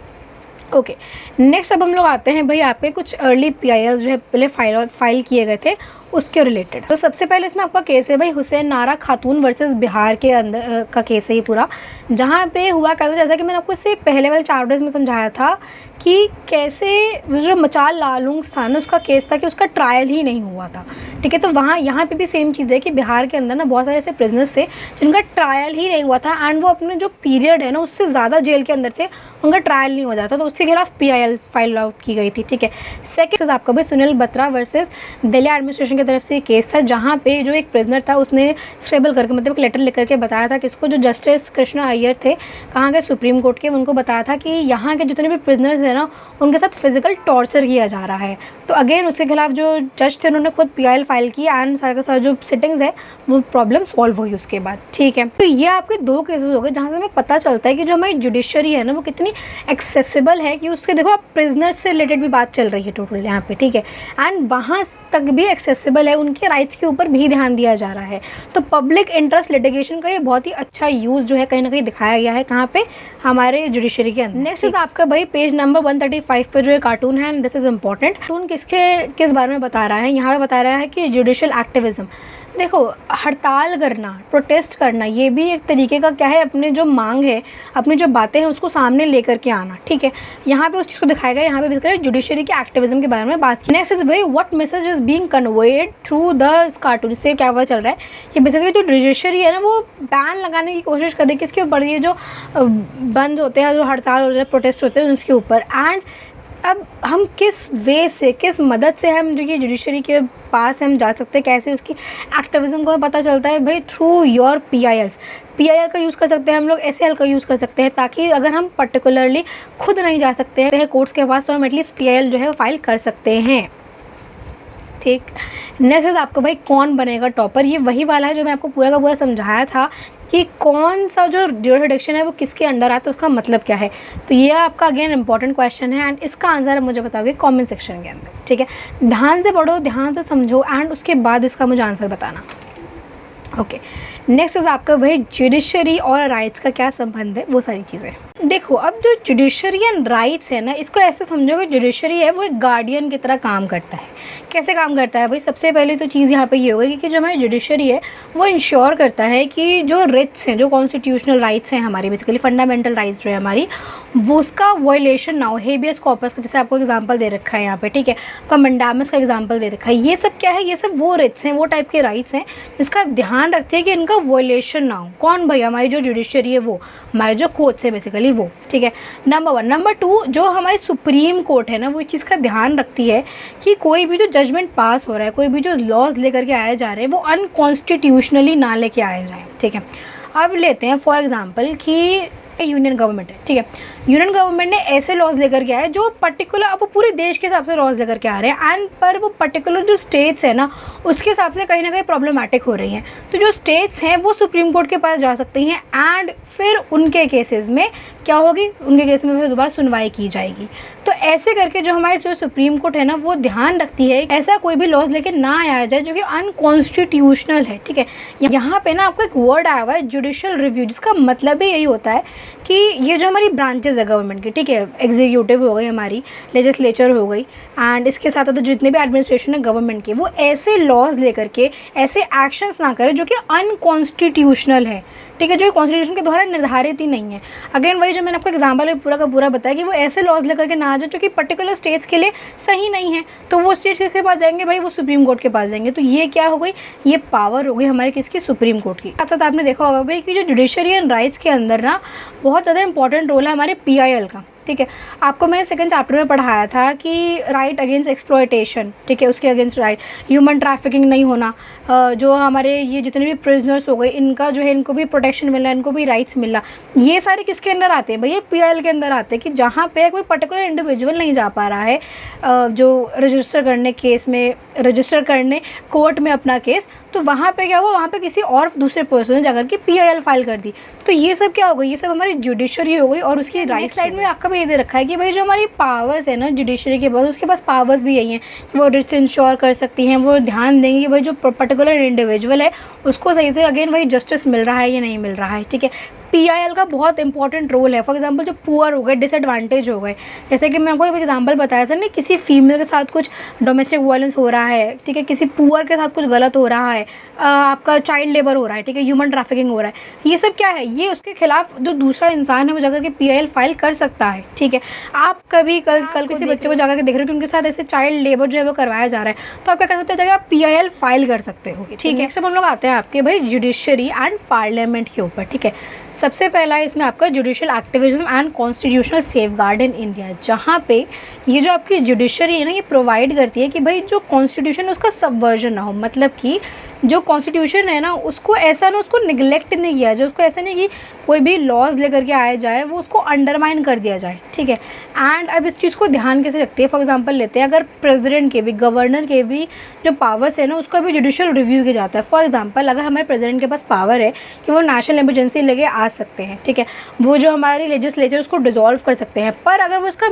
ओके, नेक्स्ट अब हम लोग आते हैं भाई आपके कुछ अर्ली PILs जो है पहले फाइल किए गए थे उसके रिलेटेड। तो सबसे पहले इसमें आपका केस है भाई हुसैन नारा खातून वर्सेस बिहार के अंदर का केस है ये पूरा, जहाँ पे हुआ कैसे, जैसा कि मैंने आपको इससे पहले वाले 4 डेज में समझाया था कि कैसे जो मचाल लालूंग था ना, उसका केस था कि उसका ट्रायल ही नहीं हुआ था। ठीक है, तो वहाँ यहाँ पे भी सेम चीज़ है कि बिहार के अंदर ना बहुत सारे ऐसे प्रिजनर्स थे जिनका ट्रायल ही नहीं हुआ था, एंड वो अपने जो पीरियड है ना उससे ज़्यादा जेल के अंदर थे, उनका ट्रायल नहीं हो जाता, तो उसके खिलाफ PIL फाइल आउट की गई थी। ठीक है, सेकेंड आपका भाई सुनील बत्रा वर्सेस दिल्ली एडमिनिस्ट्रेशन के की तरफ से केस था जहाँ पे जो एक प्रिजनर था उसने स्क्रेबल करके मतलब एक लेटर लिख करके बताया था कि इसको जो जस्टिस कृष्णा अय्यर थे कहाँ के सुप्रीम कोर्ट के, उनको बताया था कि यहाँ के जितने भी प्रिजनर्स हैं ना उनके साथ फिजिकल टॉर्चर किया जा रहा है। तो अगेन उसके खिलाफ जो जज थे उन्होंने खुद PIL फाइल की एंड सारे का सारा जो सिटिंग्स है वो प्रॉब्लम सॉल्व हुई उसके बाद। ठीक है, तो ये आपके 2 केसेस हो गए जहाँ से हमें पता चलता है कि जो हमारी जुडिशरी है ना वो कितनी एक्सेसिबल है कि उसके देखो आप प्रिजनर्स से रिलेटेड भी बात चल रही है टोटल यहाँ पे। ठीक है, एंड वहाँ तक भी एक्सेसिबल है, उनके राइट्स के ऊपर भी ध्यान दिया जा रहा है। तो पब्लिक इंटरेस्ट लिटिगेशन का ये बहुत ही अच्छा यूज़ जो है कहीं ना कहीं दिखाया गया है कहाँ पे, हमारे जुडिशरी के अंदर। नेक्स्ट इज आपका भाई पेज नंबर 135 पे जो ये कार्टून है, and this is important. Cartoon किस बारे में बता रहा है, यहाँ पे बता रहा है कि जुडिशल एक्टिविज्म। देखो, हड़ताल करना, प्रोटेस्ट करना, ये भी एक तरीके का क्या है, अपने जो मांग है, अपनी जो बातें हैं उसको सामने लेकर के आना। ठीक है, यहाँ पे उस चीज़ को दिखाया गया, यहाँ पे बेसिकली जुडिशरी के एक्टिविज्म के बारे में बात की। नेक्स्ट इज भाई what message is being conveyed through the cartoon. इससे क्या पता चल रहा है कि बेसिकली जो जुडिशरी है ना वो बैन लगाने की कोशिश कर रही है किसके ऊपर, ये जो बंद होते हैं, जो हड़ताल होते हैं, प्रोटेस्ट होते हैं उसके ऊपर। एंड अब हम किस वे से, किस मदद से हम जो ये जुडिशरी के पास हम जा सकते हैं, कैसे उसकी एक्टिविज़म को हमें पता चलता है भाई थ्रू योर PILs। PIL का यूज़ कर सकते हैं हम लोग, SAL का यूज़ कर सकते हैं, ताकि अगर हम पर्टिकुलरली खुद नहीं जा सकते हैं कोर्ट्स के पास तो हम एटलीस्ट PIL जो है फाइल कर सकते हैं। ठीक, नेक्स्ट इज आपको भाई कौन बनेगा टॉपर। ये वही वाला है जो मैं आपको पूरा का पूरा समझाया था कि कौन सा जो जुरिसडिक्शन है वो किसके अंडर आता है, उसका मतलब क्या है। तो ये आपका अगेन इंपॉर्टेंट क्वेश्चन है एंड इसका आंसर आप मुझे बताओगे कमेंट सेक्शन के अंदर। ठीक है, ध्यान से पढ़ो, ध्यान से समझो एंड उसके बाद इसका मुझे आंसर बताना। ओके, नेक्स्ट इज आपका भाई जुडिशरी और राइट्स का क्या संबंध है, वो सारी चीज़ें। देखो, अब जो जुडिशरी एंड राइट्स है ना, इसको ऐसे समझो कि जुडिशरी है वो एक गार्डियन की तरह काम करता है। कैसे काम करता है भाई, सबसे पहले तो चीज़ यहाँ पे ये होगी कि जो हमारी जुडिशरी है वो इंश्योर करता है कि जो रिट्स हैं, जो कॉन्स्टिट्यूशनल राइट्स हैं हमारी, बेसिकली फंडामेंटल राइट्स जो है हमारी, वो उसका वायलेशन ना हो। हेबियस कॉर्पस का जैसे आपको एग्जांपल दे रखा है यहाँ पे, ठीक है, आपका मंडामस का एग्जांपल दे रखा है। ये सब क्या है, ये सब वो रिट्स हैं, वो टाइप के राइट्स हैं जिसका ध्यान रखते हैं कि इनका वायलेशन ना हो। कौन भाई, हमारी जो जुडिशरी है वो, हमारे जो कोर्ट्स है बेसिकली वो। ठीक है, नंबर 1। नंबर 2, जो हमारी सुप्रीम कोर्ट है ना वो इस चीज़ का ध्यान रखती है कि कोई भी जो जजमेंट पास हो रहा है, कोई भी जो लॉज लेकर के आए जा रहे हैं वो अनकॉन्स्टिट्यूशनली ना लेके आए जाएँ। ठीक है, अब लेते हैं फॉर एग्जांपल कि यूनियन गवर्नमेंट है। ठीक है, यूनियन गवर्नमेंट ने ऐसे लॉज लेकर के आए जो पर्टिकुलर, अब वो पूरे देश के हिसाब से लॉज लेकर के आ रहे हैं एंड पर वो पर्टिकुलर जो स्टेट्स है ना उसके हिसाब से कहीं ना कहीं प्रॉब्लमेटिक हो रही हैं। तो जो स्टेट्स हैं वो सुप्रीम कोर्ट के पास जा सकती हैं एंड फिर उनके केसेस में क्या होगी, उनके केस में फिर दोबारा सुनवाई की जाएगी। तो ऐसे करके जो हमारी जो सुप्रीम कोर्ट है ना वो ध्यान रखती है ऐसा कोई भी लॉज लेके ना आया जाए जो कि अनकॉन्स्टिट्यूशनल है। ठीक है, यहाँ पे ना आपको एक वर्ड आया हुआ है जुडिशियल रिव्यू, जिसका मतलब ही यही होता है कि ये जो हमारी ब्रांचेज है गवर्नमेंट की, ठीक है, एग्जीक्यूटिव हो गई, हमारी लेजिस्लेचर हो गई एंड इसके साथ साथ जितने भी एडमिनिस्ट्रेशन है गवर्नमेंट के, वो ऐसे लॉज लेकर के ऐसे एक्शंस ना करें जो कि अनकॉन्स्टिट्यूशनल है। ठीक है, जो कॉन्स्टिट्यूशन के द्वारा निर्धारित ही नहीं है। अगेन वही जो मैंने आपको एग्जाम्पल पूरा का पूरा बताया कि वो ऐसे लॉज लेकर के ना आ जाए जो कि पर्टिकुलर स्टेट्स के लिए सही नहीं है, तो वो स्टेट्स किसके पास जाएंगे भाई, वो सुप्रीम कोर्ट के पास जाएंगे। तो ये क्या हो गई, ये पावर हो गई हमारे किसकी, सुप्रीम कोर्ट की। साथ साथ आपने देखा होगा भाई कि जो जुडिशरी एंड राइट्स के अंदर ना बहुत ज़्यादा इंपॉर्टेंट रोल है हमारे PIL का। ठीक है, आपको मैंने सेकंड चैप्टर में पढ़ाया था कि राइट अगेंस्ट एक्सप्लॉयटेशन, ठीक है, उसके अगेंस्ट राइट, ह्यूमन ट्रैफिकिंग नहीं होना, जो हमारे ये जितने भी प्रिजनर्स हो गए इनका जो है इनको भी प्रोटेक्शन मिलना, इनको भी राइट्स मिलना, ये सारे किसके अंदर आते हैं भैया, PIL के अंदर आते हैं। कि जहाँ पे कोई पर्टिकुलर इंडिविजुअल नहीं जा पा रहा है जो रजिस्टर करने केस में, रजिस्टर करने कोर्ट में अपना केस, तो वहाँ पे क्या हुआ, वहाँ पे किसी और दूसरे पर्सन ने जाकर के PIL फाइल कर दी। तो ये सब क्या हो गई, ये सब हमारी जुडिशरी हो गई। और उसकी राइट साइड में आपका भी ये दे रखा है कि भाई जो हमारी पावर्स है ना जुडिशरी के पास, उसके पास पावर्स भी यही हैं, वो रिट्स इंश्योर कर सकती हैं, वो ध्यान देंगे कि भाई जो पर्टिकुलर इंडिविजुअल है उसको सही से अगेन भाई जस्टिस मिल रहा है या नहीं मिल रहा है। ठीक है, PIL का बहुत इंपॉर्टेंट रोल है। फॉर एग्जांपल जो पुअर हो गए, डिसएडवांटेज हो गए, जैसे कि मैं आपको एक एग्जांपल बताया था ना, किसी फीमेल के साथ कुछ डोमेस्टिक वायलेंस हो रहा है, ठीक है, किसी पुअर के साथ कुछ गलत हो रहा है, आपका चाइल्ड लेबर हो रहा है, ठीक है, ह्यूमन ट्रैफिकिंग हो रहा है, ये सब क्या है, ये उसके खिलाफ जो दूसरा इंसान है वो जाकर के PIL फाइल कर सकता है। ठीक है, आप कभी कल किसी बच्चे को जाकर के देख रहे हो कि उनके साथ ऐसे चाइल्ड लेबर जो है वो करवाया जा रहा है, तो आप क्या कर सकते हो, आप PIL फाइल कर सकते हो। ठीक है, नेक्स्ट हम लोग आते हैं आपके भाई जुडिशरी एंड पार्लियामेंट के ऊपर। ठीक है, सबसे पहला इसमें आपका judicial activism and constitutional safeguard in India, जहाँ पे ये जो आपकी जुडिशरी है ना, ये प्रोवाइड करती है कि भाई जो कॉन्स्टिट्यूशन है उसका सबवर्जन ना हो, मतलब कि जो कॉन्स्टिट्यूशन है ना उसको ऐसा ना, उसको निगलेक्ट नहीं किया जाए, उसको ऐसा नहीं कि कोई भी लॉज लेकर के आया जाए वो उसको अंडरमाइन कर दिया जाए, ठीक है। एंड अब इस चीज़ को ध्यान कैसे रखते हैं, फॉर एग्जांपल लेते हैं, अगर प्रेसिडेंट के भी, गवर्नर के भी जो पावर्स है ना उसका भी जुडिशल रिव्यू किया जाता है। फॉर एग्जांपल अगर हमारे प्रेसिडेंट के पास पावर है कि वो नेशनल इमरजेंसी लेके आ सकते हैं, ठीक है, वो जो हमारी लेजिस्लेचर उसको डिसॉल्व कर सकते हैं, पर अगर वो इसका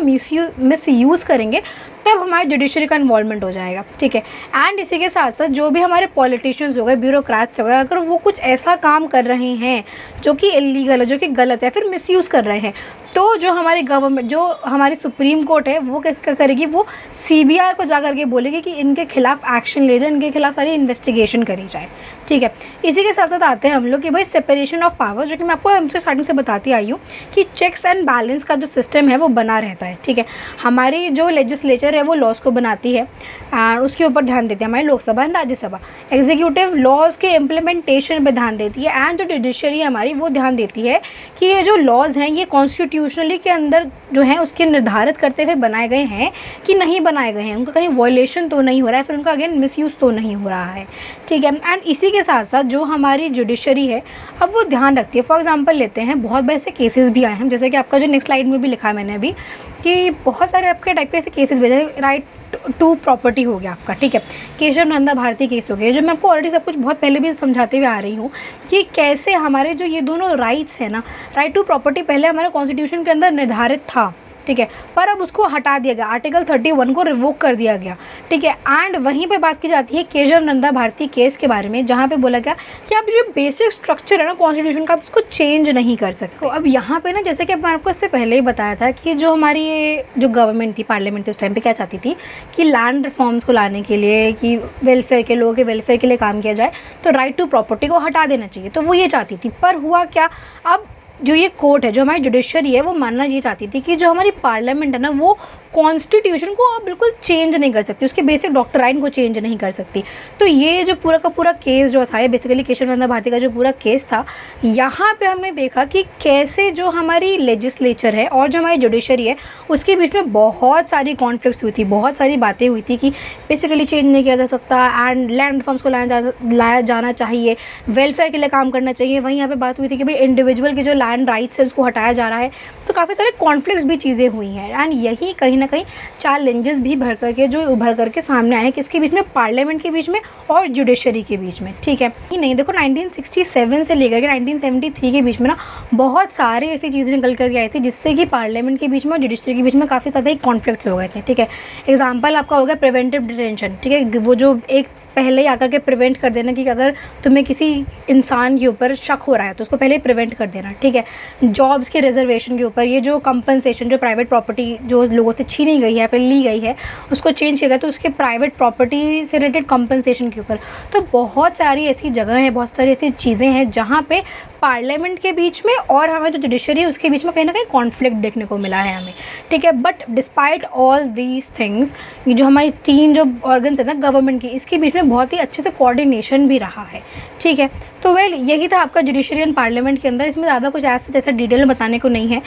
मिसयूज़ करेंगे तब हमारे जुडिशरी का इन्वॉल्वमेंट हो जाएगा, ठीक है। एंड इसी के साथ साथ जो भी हमारे पॉलिटिशियंस हो गए, ब्यूरोक्रेट्स हो गए, अगर वो कुछ ऐसा काम कर रहे हैं जो कि इलीगल है, जो कि गलत है, फिर मिसयूज़ कर रहे हैं, तो जो हमारी गवर्नमेंट, जो हमारी सुप्रीम कोर्ट है, वो क्या करेगी, वो सीबीआई को जा करके बोलेगी कि इनके खिलाफ एक्शन ले जाए, इनके खिलाफ सारी इन्वेस्टिगेशन करी जाए, ठीक है। इसी के साथ साथ आते हैं हम लोग कि भाई सेपरेशन ऑफ पावर, जो कि मैं आपको हमसे स्टार्टिंग से बताती आई हूँ कि चेक्स एंड बैलेंस का जो सिस्टम है वो बना रहता है, ठीक है। हमारी जो लेजिस्लेचर है वो लॉज को बनाती है और उसके ऊपर ध्यान देती है हमारी Lok Sabha and Rajya Sabha. Executive laws के इम्प्लीमेंटेशन पे ध्यान देती है, एंड जो जुडिशरी हमारी वो ध्यान देती है कि ये जो लॉज हैं ये कॉन्स्टिट्यूशनली के अंदर जो है उसके निर्धारित करते हुए बनाए गए हैं कि नहीं बनाए गए हैं, उनका कहीं वायलेशन तो नहीं हो रहा है, फिर उनका अगेन मिसयूज़ तो नहीं हो रहा है, ठीक है। एंड इसी के साथ साथ जो हमारी जुडिशरी है अब वो ध्यान रखती है, फॉर एग्जांपल लेते हैं, बहुत बार ऐसे केसेस भी आए हैं, जैसे कि आपका जो नेक्स्ट स्लाइड में भी लिखा है मैंने अभी कि बहुत सारे आपके टाइप के ऐसे केसेस भेजे, राइट टू प्रॉपर्टी हो गया आपका, ठीक है, केशव नंदा भारती केस हो गया, जो मैं आपको ऑलरेडी सब कुछ बहुत पहले भी समझाते हुए आ रही हूँ कि कैसे हमारे जो ये दोनों राइट्स हैं ना, राइट टू प्रॉपर्टी पहले हमारे कॉन्स्टिट्यूशन के अंदर निर्धारित था, ठीक है, पर अब उसको हटा दिया गया, आर्टिकल 31 को रिवोक कर दिया गया, ठीक है। एंड वहीं पे बात की जाती है केशव नंदा भारती केस के बारे में, जहाँ पे बोला गया कि आप जो बेसिक स्ट्रक्चर है ना कॉन्स्टिट्यूशन का, आप इसको चेंज नहीं कर सकते। तो अब यहाँ पे ना, जैसे कि मैं आपको इससे पहले ही बताया था कि जो हमारी ये जो गवर्नमेंट थी, पार्लियामेंट उस टाइम पे क्या चाहती थी कि लैंड रिफॉर्म्स को लाने के लिए, कि वेलफेयर के, लोगों के वेलफेयर के लिए काम किया जाए, तो राइट टू प्रॉपर्टी को हटा देना चाहिए, तो वो ये चाहती थी। पर हुआ क्या, अब जो ये कोर्ट है, जो हमारी जुडिशरी है, वो मानना ये चाहती थी कि जो हमारी पार्लियामेंट है ना वो कॉन्स्टिट्यूशन को अब बिल्कुल चेंज नहीं कर सकती, उसके बेसिक डॉक्ट्राइन को चेंज नहीं कर सकती। तो ये जो पूरा का पूरा केस जो था, ये बेसिकली केशव नंदा भारती का जो पूरा केस था, यहाँ पे हमने देखा कि कैसे जो हमारी लेजिस्लेचर है और जो हमारी जुडिशरी है उसके बीच में बहुत सारी कॉन्फ्लिक्ट्स हुई थी, बहुत सारी बातें हुई थी कि बेसिकली चेंज नहीं किया जा सकता, एंड लैंड रिफॉर्म्स को लाया जाना चाहिए, वेलफेयर के लिए काम करना चाहिए। वहीं यहाँ पे बात हुई थी कि भाई इंडिविजुअल के जो लैंड राइट्स है उसको हटाया जा रहा है। तो काफ़ी सारे कॉन्फ्लिक्ट्स भी चीज़ें हुई हैं, एंड यही कहीं ना कहीं चैलेंजेस भी उभर करके सामने आए हैं, किसके बीच में, पार्लियामेंट के बीच में और जुडिशरी के बीच में, ठीक है। नहीं देखो 1967 से लेकर के 1973 के बीच में ना बहुत सारी ऐसी चीज़ें निकल करके आई थी जिससे कि पार्लियामेंट के बीच में और जुडिशरी के बीच में काफ़ी ज़्यादा कॉन्फ्लिक्ट्स हो गए थे, ठीक है। एग्जाम्पल आपका हो गया प्रिवेंटिव डिटेंशन, ठीक है, वो जो एक पहले ही आकर के प्रिवेंट कर देना कि अगर तुम्हें किसी इंसान के ऊपर शक हो रहा है तो उसको पहले प्रिवेंट कर देना, ठीक है। जॉब्स के रिजर्वेशन के ऊपर, ये जो कंपनसेशन, जो प्राइवेट प्रॉपर्टी जो लोगों से छीनी गई है फिर ली गई है उसको चेंज किया गया, तो उसके प्राइवेट प्रॉपर्टी से रिलेटेड कंपनसेशन के ऊपर। तो बहुत सारी ऐसी जगह हैं, बहुत सारी ऐसी चीज़ें हैं जहाँ पे पार्लियामेंट के बीच में और हमारे जो जुडिशरी है उसके बीच में कहीं ना कहीं कॉन्फ्लिक्ट देखने को मिला है हमें, ठीक है। But despite all these things, ये जो हमारी तीन जो ऑर्गन्स है ना गवर्नमेंट की, इसके बीच में बहुत ही अच्छे से कोऑर्डिनेशन भी रहा है, ठीक है। तो वेल यही था आपका जुडिशरी एंड पार्लियामेंट के अंदर, इसमें ज़्यादा कुछ ऐसा जैसा डिटेल में बताने को नहीं है,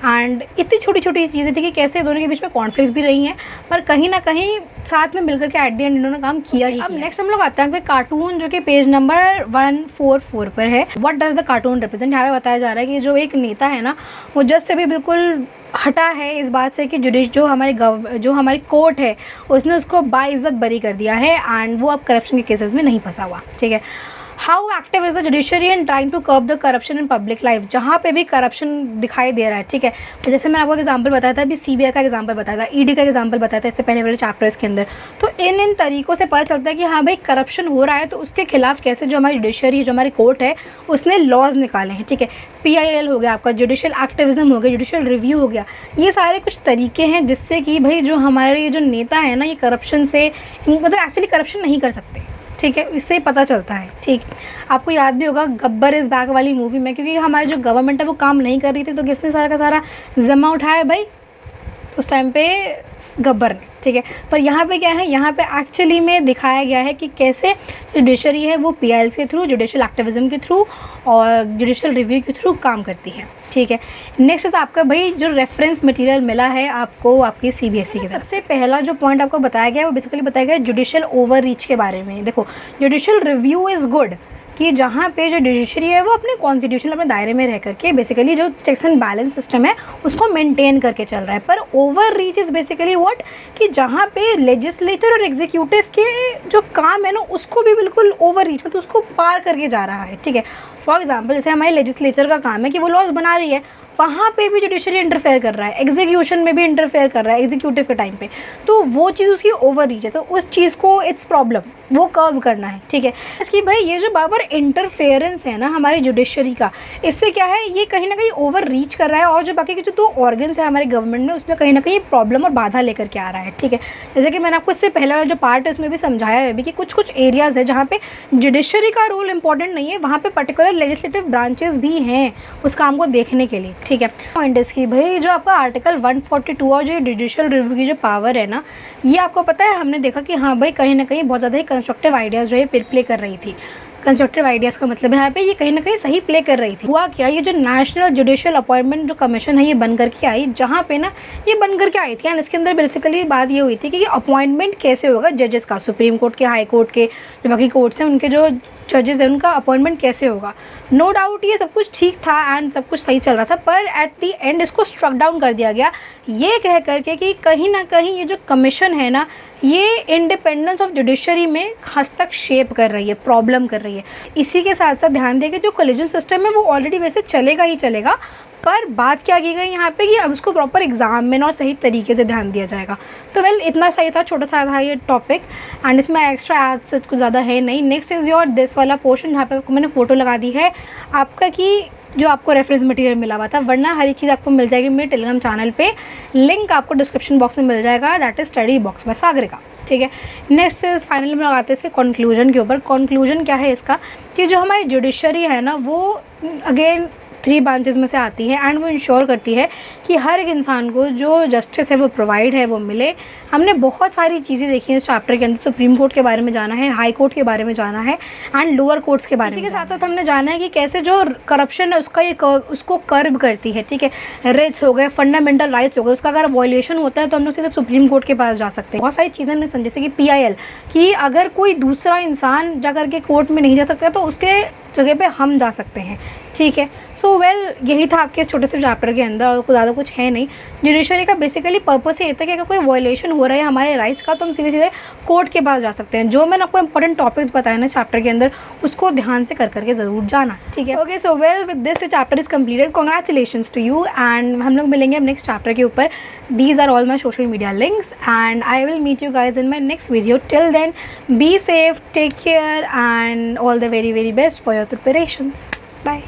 एंड इतनी छोटी छोटी चीज़ें थी कि कैसे दोनों के बीच में कॉन्फ्लिक्ट्स भी रही हैं, पर कहीं ना कहीं साथ में मिलकर के एट द एंड इन्होंने काम किया ही। अब नेक्स्ट हम लोग आते हैं कार्टून, जो कि पेज नंबर 144 पर है। What does the cartoon represent? यहाँ पे बताया जा रहा है कि जो एक नेता है ना वो जस्ट अभी बिल्कुल हटा है इस बात से कि जो हमारी कोर्ट है उसने उसको बाइज्जत बरी कर दिया है, एंड वो अब करप्शन के केसेस में नहीं फंसा हुआ, ठीक है। How active is the judiciary in trying to curb the corruption in public life? जहाँ पे भी करप्शन दिखाई दे रहा है, ठीक है। तो जैसे मैंने आपको एग्जांपल बताया था, अभी सीबीआई का एग्जांपल बताया था, ईडी का एग्जांपल बताया था इससे पहले वाले चैप्टर्स के अंदर। तो इन तरीक़ों से पता चलता है कि हाँ भाई करप्शन हो रहा है, तो उसके खिलाफ कैसे जो हमारी जुडिशरी, जो हमारी कोर्ट है, उसने लॉज निकाले हैं, ठीक है। PIL हो गया आपका, जुडिशल एक्टिविज्म हो गया, जुडिशल रिव्यू हो गया, ये सारे कुछ तरीके हैं जिससे कि भाई जो हमारे जो नेता है ना ये करप्शन से, मतलब एक्चुअली करप्शन नहीं कर सकते, ठीक है, इससे पता चलता है, ठीक। आपको याद भी होगा गब्बर इज़ बैक वाली मूवी में, क्योंकि हमारी जो गवर्नमेंट है वो काम नहीं कर रही थी, तो किसने सारा का सारा जिम्मा उठाया भाई उस टाइम पे? गब्बर ने, ठीक है। पर यहाँ पे क्या है, यहाँ पे एक्चुअली में दिखाया गया है कि कैसे जुडिशरी है वो PILs के थ्रू, जुडिशल एक्टिविज़म के थ्रू और जुडिशल रिव्यू के थ्रू काम करती है, ठीक है। नेक्स्ट आपका भाई जो रेफरेंस मटेरियल मिला है आपको आपकी CBSE की तरफ। सबसे पहला जो पॉइंट आपको बताया गया है वो बेसिकली बताया गया है जुडिशल ओवर रीच के बारे में। देखो, जुडिशल रिव्यू इज़ गुड कि जहाँ पे जो जुडिशरी है वो अपने कॉन्स्टिट्यूशन अपने दायरे में रह करके बेसिकली जो चेक्स एंड बैलेंस सिस्टम है उसको मेंटेन करके चल रहा है। पर over reach is basically what, कि जहाँ पे लेजिस्लेचर और एग्जीक्यूटिव के जो काम है ना उसको भी बिल्कुल ओवर रीच मतलब उसको पार करके जा रहा है, ठीक है। फॉर एग्जाम्पल जैसे हमारे लेजिस्लेचर का काम है कि वो लॉज बना रही है, वहाँ पे भी जुडिशरी इंटरफेयर कर रहा है, एग्जीक्यूशन में भी इंटरफेयर कर रहा है एग्जीक्यूटिव के टाइम पे, तो वो चीज़ उसकी ओवर रीच है। तो उस चीज़ को इट्स प्रॉब्लम वो कर्व करना है, ठीक है। इसकी भाई ये जो बार इंटरफेरेंस है ना हमारी जुडिशरी का, इससे क्या है ये कहीं ना कहीं ओवर रीच कर रहा है और जो बाकी के जो 2 ऑर्गन्स है हमारे गवर्नमेंट में उसमें कहीं ना कहीं प्रॉब्लम और बाधा लेकर के आ रहा है, ठीक है। जैसे कि मैंने आपको इससे पहला जो पार्ट है उसमें भी समझाया है भी कि कुछ कुछ एरियाज़ है जहाँ पे जुडिशरी का रोल इंपॉर्टेंट नहीं है, वहाँ पे पर्टिकुलर लेजिस्लेटिव ब्रांचेस भी हैं उस काम को देखने के लिए, ठीक है। पॉइंट इसकी भाई जो आपका आर्टिकल 142 और जो जुडिशल रिव्यू की जो पावर है ना, ये आपको पता है हमने देखा कि हाँ भाई कहीं ना कहीं बहुत ज़्यादा ही कंस्ट्रक्टिव आइडियाज़ जो है प्ले कर रही थी। कंस्ट्रक्टिव आइडियाज़ का मतलब यहाँ पे ये कहीं ना कहीं सही प्ले कर रही थी। हुआ क्या, ये जो नेशनल जुडिशल अपॉइंटमेंट जो कमीशन है ये बन करके आई, जहाँ पे ना ये बन करके आई थी एंड इसके अंदर बेसिकली बात ये हुई थी कि अपॉइंटमेंट कैसे होगा जजेस का, सुप्रीम कोर्ट के, हाई कोर्ट के, जो बाकी कोर्ट्स हैं उनके जो जजेस हैं उनका अपॉइंटमेंट कैसे होगा। नो डाउट ये सब कुछ ठीक था एंड सब कुछ सही चल रहा था, पर एट दी एंड इसको स्ट्रक डाउन कर दिया गया ये कह करके कि कहीं ना कहीं ये जो कमीशन है ना ये इंडिपेंडेंस ऑफ जुडिशरी में हस्तक्षेप कर रही है, प्रॉब्लम कर रही है। इसी के साथ साथ ध्यान दें कि जो कॉलेजियल सिस्टम है वो ऑलरेडी वैसे चलेगा ही चलेगा, पर बात क्या की गई यहाँ पे कि अब उसको प्रॉपर एग्जाम में और सही तरीके से ध्यान दिया जाएगा। तो वेल इतना सही था, छोटा सा था ये टॉपिक एंड इसमें एक्स्ट्रा एड से कुछ ज़्यादा है नहीं। नेक्स्ट इज़ योर दिस वाला पोर्शन जहाँ पे आपको मैंने फ़ोटो लगा दी है आपका कि जो आपको रेफरेंस मटेरियल मिला हुआ था, वरना हर एक चीज़ आपको मिल जाएगी मेरे टेलीग्राम चैनल पे, लिंक आपको डिस्क्रिप्शन बॉक्स में मिल जाएगा, that is study box by Sagarika, ठीक है। नेक्स्ट इज़ फाइनली में लगाते हैं कंक्लूजन के ऊपर। कंक्लूजन क्या है इसका कि जो हमारी जुडिशरी है ना वो अगेन 3 ब्रांचेस में से आती है एंड वो इंश्योर करती है कि हर एक इंसान को जो जस्टिस है वो प्रोवाइड है वो मिले। हमने बहुत सारी चीज़ें देखी हैं इस चैप्टर के अंदर, सुप्रीम कोर्ट के बारे में जाना है, हाई कोर्ट के बारे में जाना है एंड लोअर कोर्ट्स के बारे में। इसी के साथ साथ हमने जाना है कि कैसे जो करप्शन है उसका ये उसको कर्ब करती है, ठीक है। रिट्स हो गए, फंडामेंटल राइट्स हो गए, उसका अगर वॉयलेशन होता है तो हम लोग सीधे सुप्रीम कोर्ट के पास जा सकते हैं। बहुत सारी चीज़ें हमने समझी, जैसे कि PIL कि अगर कोई दूसरा इंसान जा करके कोर्ट में नहीं जा सकता तो उसके जगह पे हम जा सकते हैं, ठीक है। सो वेल यही था आपके इस छोटे से चैप्टर के अंदर और ज़्यादा कुछ है नहीं। जुडिशरी का बेसिकली पर्पस ये था कि अगर कोई वॉयलेशन हो रहा है हमारे राइट्स का तो हम सीधे सीधे कोर्ट के पास जा सकते हैं। जो मैंने आपको इंपॉर्टेंट टॉपिक्स बताए ना चैप्टर के अंदर उसको ध्यान से कर करके ज़रूर जाना, ठीक है। Okay, so well with this chapter is completed, congratulations to you and हम लोग मिलेंगे अब नेक्स्ट चैप्टर के ऊपर। These are all my social media links and I will meet you guys in my next video. Till then be safe, take care and all the very very best for your preparations. Bye.